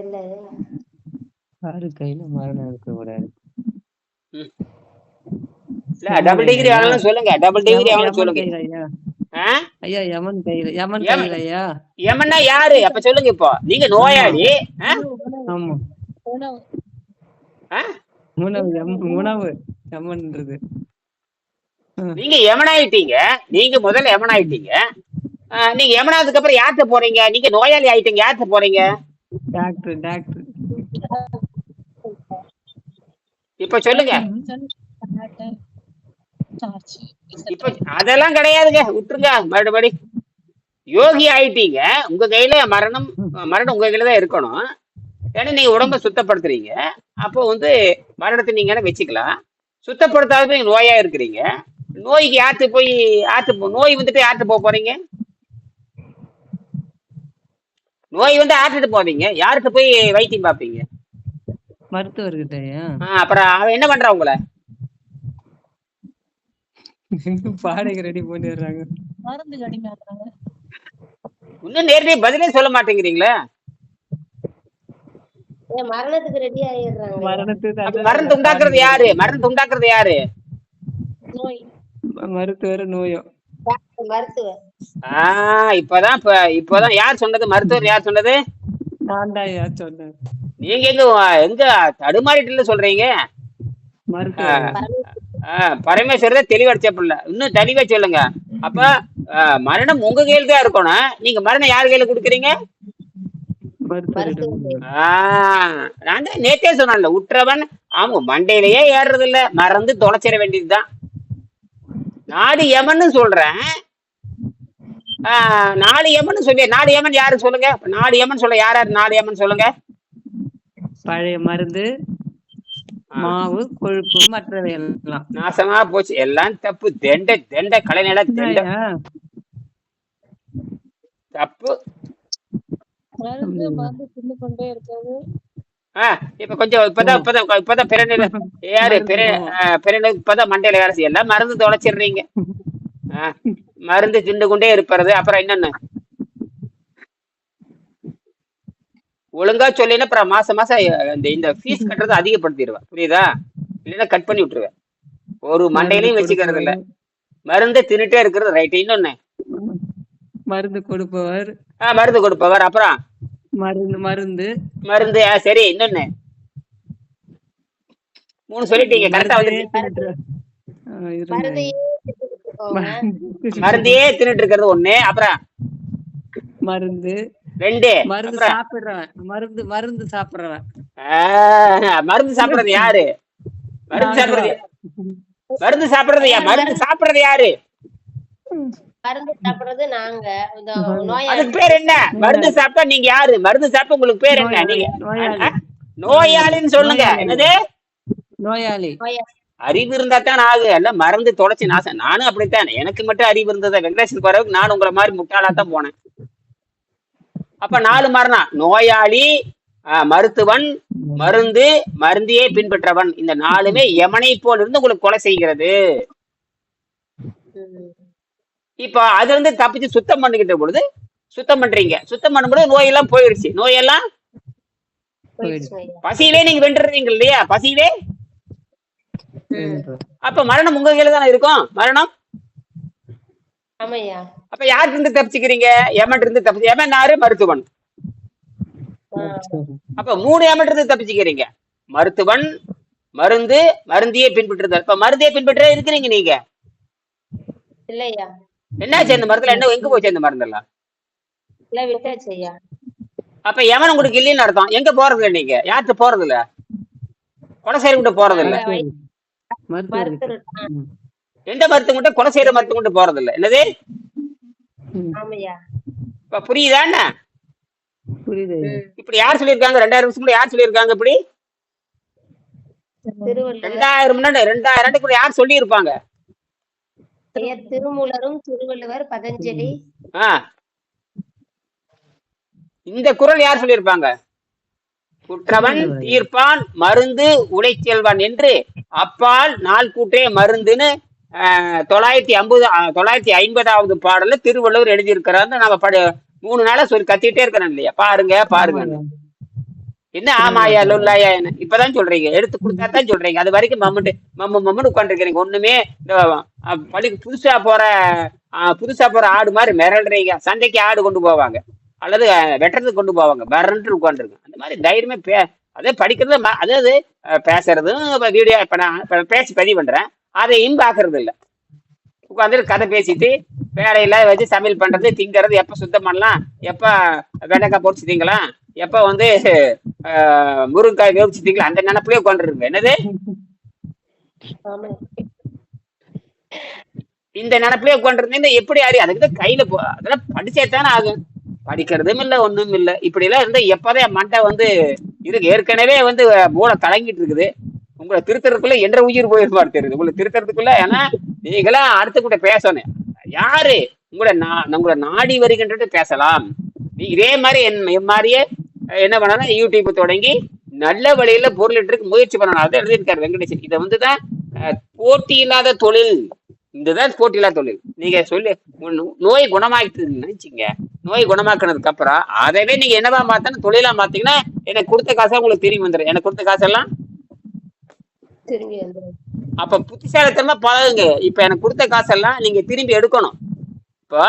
Speaker 2: இல்ல, யாரு கையில மரணம் இருக்க கூடாது.
Speaker 1: டபுள் டிகிரி ஆகலாம் சொல்லுங்க, டபுள் டிகிரி ஆகலாம் சொல்லுங்க.
Speaker 2: ஐயா யமன் கையில, யமன் கையில. ஐயா
Speaker 1: யமன்னா யாரு அப்ப சொல்லுங்க. இப்போ நீங்க நோயாளி,
Speaker 2: ஆமா உணவு யமன்ன்றது.
Speaker 1: நீங்க யமனாயிட்டீங்க, நீங்க முதல்ல யமனாயிட்டீங்க. நீங்க யமனானதுக்கு அப்புறம் யார்கிட்ட போறீங்க? நீங்க நோயாளி ஆயிட்டீங்க, யார்கிட்ட போறீங்க?
Speaker 2: டாக்டர் டாக்டர்
Speaker 1: இப்ப சொல்லுங்க. இப்ப அதெல்லாம் கிடையாதுங்க, விட்டுருங்க. மறுபடி யோகி ஆயிட்டீங்க, உங்க கையில மரணம் மரணம் உங்க கையில தான் இருக்கணும். ஏன்னா நீங்க உடம்ப சுத்தப்படுத்துறீங்க. அப்போ வந்து மரணத்தை நீங்க வச்சுக்கலாம். சுத்தப்படுத்தாத நீங்க நோயா இருக்கிறீங்க. நோய்க்கு நோய் வந்துட்டு யார்கிட்ட போக போறீங்க? நோய் வந்து ஆட்டுட்டு போவீங்க, யார்கிட்ட போய் வைத்தியம் பார்ப்பீங்க?
Speaker 2: மருத்துவர்கிட்டயா?
Speaker 1: அப்புறம் அவன் என்ன பண்றான் உங்களை?
Speaker 2: பாடகை ரெடி பண்ணிடுறாங்க.
Speaker 1: இன்னும் நேரடியாக பதிலே சொல்ல மாட்டேங்கிறீங்களா?
Speaker 4: மரணத்துக்கு ரெடி ஆயிடுறாங்க.
Speaker 1: மரணத்தை உண்டாக்குறது யாரு? மரணத்தை உண்டாக்குறது யாரு?
Speaker 2: மருத்துவர் நோயோ
Speaker 4: மருத்துவர்.
Speaker 1: இப்பதான் யார் சொன்னது? மருத்துவர் யார் சொன்னது?
Speaker 2: நான் தான் யார் சொன்னேன்.
Speaker 1: நீங்க எங்க தடுமாறிட்டு சொல்றீங்க? பரமேஸ்வரத தெளிவடைச்சப்பில்ல, இன்னும் தெளிவா சொல்லுங்க. அப்ப மரணம் உங்க கையில தான் இருக்கணும். நீங்க மரணம் யார் கையில கொடுக்குறீங்க? நான் தான் நேத்தே சொன்னேன்ல, உற்றவன் அவங்க மண்டையிலேயே ஏறுறது இல்ல, மறந்து தொலைச்சிட வேண்டியதுதான். நாடு யமன்னு சொல்றேன். நாலு யமன் சொல்லி, நாலு யமன் யாரு சொல்லுங்க? நாலு யமன் சொல்ல, யார் நாலு யமன் சொல்லுங்க?
Speaker 2: பழைய மருந்து, மாவு, கொழுப்பு, மற்றவை எல்லாம்
Speaker 1: நாசமா போச்சு. எல்லாம் தப்பு. தெண்ட கலைநில தப்பு. இப்ப கொஞ்சம் இப்பதான் பிறநிலை யாரு இப்பதான் மண்டையில வேலை செய்யலாம், மருந்து தொலைச்சிடுறீங்க. மருந்து திண்டு கொண்டே இருப்பது. அப்புறம் என்னன்னு ஒழுங்கா சொல்லினா அப்புறம் மாசம் இந்த ஃபீஸ் கட்டுறதை அதிகப்படுத்திடுவேன், புரியுதா? இல்லைன்னா கட் பண்ணி விட்டுருவேன். ஒரு மண்டையிலையும் வச்சுக்கிறது இல்ல, மருந்தை தின்னுட்டே இருக்கிறது. ரைட். இன்னொன்னு
Speaker 2: மருந்து கொடுப்பவர்.
Speaker 1: மருந்து கொடுப்பவர். அப்புறம்
Speaker 2: மருந்து.
Speaker 1: சரி, இன்னொன்னு 3 சொல்லிட்டீங்க. கரெக்டா வந்து மருந்தையே தின்னுட்டு இருக்கிறது 1. அப்புறம்
Speaker 2: மருந்து
Speaker 1: 2.
Speaker 2: மருந்து சாப்பிடுறவன். மருந்து சாப்பிடுறவன்.
Speaker 1: மருந்து சாப்பிடுறது யாரு? மருந்து சாப்பிடுறது யாரு? மருந்து சாப்பிடுறது யாரு?
Speaker 4: மருந்து சாப்பிடுறது நாங்க.
Speaker 1: அதுக்கு பேர் என்ன? மருந்து சாப்பிட்டா நீங்க யாரு? மருந்து சாப்பிட்ட உங்களுக்கு பேர் என்ன? நீங்க நோயாளின்னு சொல்லுங்க. என்னது?
Speaker 2: நோயாளி.
Speaker 1: அறிவு இருந்தா தான் ஆகு. எல்லாம் மறந்து தொலைச்சு நாசம். நானும் அப்படித்தான். எனக்கு மட்டும் அறிவு இருந்தது வெங்கடேசன் பறவைக்கு நானும் உங்களை மாதிரி முட்டாளா தான் போனேன். அப்ப 4 மரணம்: நோயாளி, மருத்துவன், மருந்து, மருந்தியே பின்பற்றவன். இந்த 4மே யமனை போல் இருந்து உங்களுக்கு கொலை செய்கிறது. இப்ப அதுல இருந்து தப்பிச்சு சுத்தம் பண்ணிக்கிட்ட பொழுது சுத்தம் பண்றீங்க. சுத்தம் பண்ணும்போது நோயெல்லாம் போயிடுச்சு. நோயெல்லாம் பசியிலே நீங்க வென்றுறீங்க இல்லையா? பசியிலே. அப்ப மரணம் உங்க கையில தானே இருக்கும். மரணம் அப்ப யார்கிட்ட இருந்து தப்பிச்சுக்கிறீங்க? யமன் இருந்து தப்பிச்சு. யமன் யாரு? மருத்துவன். அப்ப 3 யமன் இருந்து தப்பிச்சுக்கிறீங்க: மருத்துவன், மருந்து, மருந்தியே பின்பற்றுதல். இப்ப மருந்தியே பின்பற்ற இருக்கிறீங்க நீங்க. என்னாச்சு அந்த மருந்துல? என்ன எங்க போச்சு அந்த மருந்தெல்லாம்? அப்ப யமன் உங்களுக்கு இல்லைன்னு அர்த்தம். எங்க போறது இல்ல நீங்க? யார்கிட்ட போறது இல்ல? கொலை செய்யற போறது இல்ல. எந்த மருத்துவங்கிட்ட? கொலை செய்யற மருத்துவங்கிட்ட போறது இல்ல. என்னது? இப்ப புரியுதா? என்ன இப்படி யார் சொல்லியிருக்காங்க? 2000 வருஷம் கூட யார் சொல்லியிருக்காங்க இப்படி? 2000 ஆண்டுக்குள்ள யார் சொல்லி இருப்பாங்க?
Speaker 4: திருமூலரும், திருவள்ளுவர், பதஞ்சலி.
Speaker 1: இந்த குறள் யார் சொல்லியிருப்பாங்க? குற்றவன் தீர்ப்பான் மருந்து உழைச்செல்வான் என்று அப்பால் நாள் கூற்றே மருந்துன்னு 950வது பாடல்ல திருவள்ளுவர் எழுதியிருக்கிறாரு. நம்ம 3 நாளா சொல்லி கத்திட்டே இருக்கிறேன் இல்லையா? பாருங்க என்ன ஆமாயா லொல்லாயா என்ன இப்பதான் சொல்றீங்க. எடுத்து கொடுத்தா தான் சொல்றீங்க. அது வரைக்கும் மம்முன்னு உட்காந்துருக்கிறீங்க. ஒண்ணுமே பள்ளிக்கு புதுசா போற ஆடு மாதிரி மிரள்றீங்க. சந்தைக்கு ஆடு கொண்டு போவாங்க அல்லது வெட்டுறதுக்கு கொண்டு போவாங்க. பரன்ட்டு உட்காந்துருங்க. அந்த மாதிரி தைரியமே அதே படிக்கிறது, அதாவது பேசுறதும் வீடியோ. இப்ப நான் பேசி பதிவு பண்றேன், அதையும் பாக்குறது இல்லை. உட்காந்துட்டு கதை பேசிட்டு வேலையில வச்சு சமையல் பண்றது, திங்கிறது, எப்ப சுத்தம் பண்ணலாம், எப்ப வெண்டைக்காய் பொரிச்சு திங்கலாம், எப்ப வந்து முருங்கைக்காய் வேவிச்சு திங்கலாம், அந்த நினைப்புலயே உட்காந்துருங்க. என்னது
Speaker 4: ஆமாங்க.
Speaker 1: இந்த நினைப்புலயே உட்காந்துருந்தீங்கன்னா எப்படி அறியும்? அதுக்குதான் கையில அதெல்லாம் படிச்சேத்தானே ஆகும். படிக்கிறதும் இல்ல, ஒண்ணும் இல்ல. இப்படி எல்லாம் இருந்தா எப்பதான் மண்டை வந்து இருக்கு. ஏற்கனவே வந்து மூளை கலங்கிட்டு இருக்குது. உங்களை திருத்தறதுக்குள்ள என்ற உயிர் போயிருப்பாரு தெரியுது. உங்களை திருத்தறதுக்குள்ள, ஏன்னா நீங்களா அடுத்து கூட பேசணும். யாரு உங்களோட நாடி வருகின்றது பேசலாம். நீ இதே மாதிரி என் மாதிரியே என்ன பண்ணணும், யூடியூப் தொடங்கி நல்ல வழியில பொருளிட்டு முயற்சி பண்ணணும். அதை எழுதியிருக்காரு வெங்கடேசன். இதை வந்துதான் போட்டி இல்லாத தொழில். இதுதான் போட்டி இல்லாத தொழில். நீங்க சொல்லி நோய் குணமாக்கிட்டு நினைச்சீங்க. நோய் குணமாக்குனதுக்கு அப்புறம் அதவே நீங்க என்னவா மாத்தணும், தொழிலா மாத்தீங்கன்னா எனக்கு கொடுத்த காசா உங்களுக்கு திரும்பி வந்துடும். எனக்கு கொடுத்த காசெல்லாம்
Speaker 4: திரும்பி வந்துரும்.
Speaker 1: அப்ப புத்திசாலித்தனமா பழகுங்க. இப்ப எனக்கு கொடுத்த காசெல்லாம் நீங்க திரும்பி எடுக்கணும். இப்போ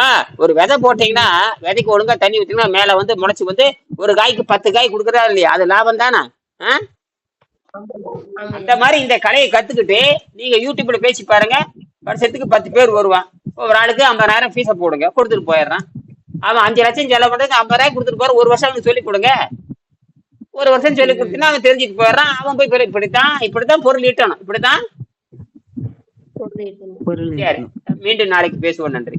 Speaker 1: ஒரு விதை போட்டீங்கன்னா விதைக்கு ஒழுங்கா தண்ணி ஊத்தீங்கன்னா மேல வந்து முளைச்சு வந்து ஒரு காய்க்கு 10 காய் கொடுக்குறா இல்லையா? அது லாபம் தானே? அந்த மாதிரி இந்த கலையை கத்துக்கிட்டு நீங்க யூடியூப்ல பேசி பாருங்க. வருஷத்துக்கு 10 பேர் வருவான். ஒரு ஆளுக்கு 50,000 ஃபீஸை போடுங்க, கொடுத்துட்டு போயிடுறான். அவன் 5 லட்சம் செலவு பண்றது 50,000 கொடுத்துட்டு போற. ஒரு வருஷம் அவனுக்கு சொல்லி கொடுங்க. ஒரு வருஷம் சொல்லி கொடுத்தீங்கன்னா அவன் தெரிஞ்சுட்டு போயிடுறான். அவன் போய் இப்படித்தான் பொருள் ஈட்டணும். இப்படித்தான்.
Speaker 2: பொருள்
Speaker 1: சரி, மீண்டும் நாளைக்கு பேசுவோம். நன்றி.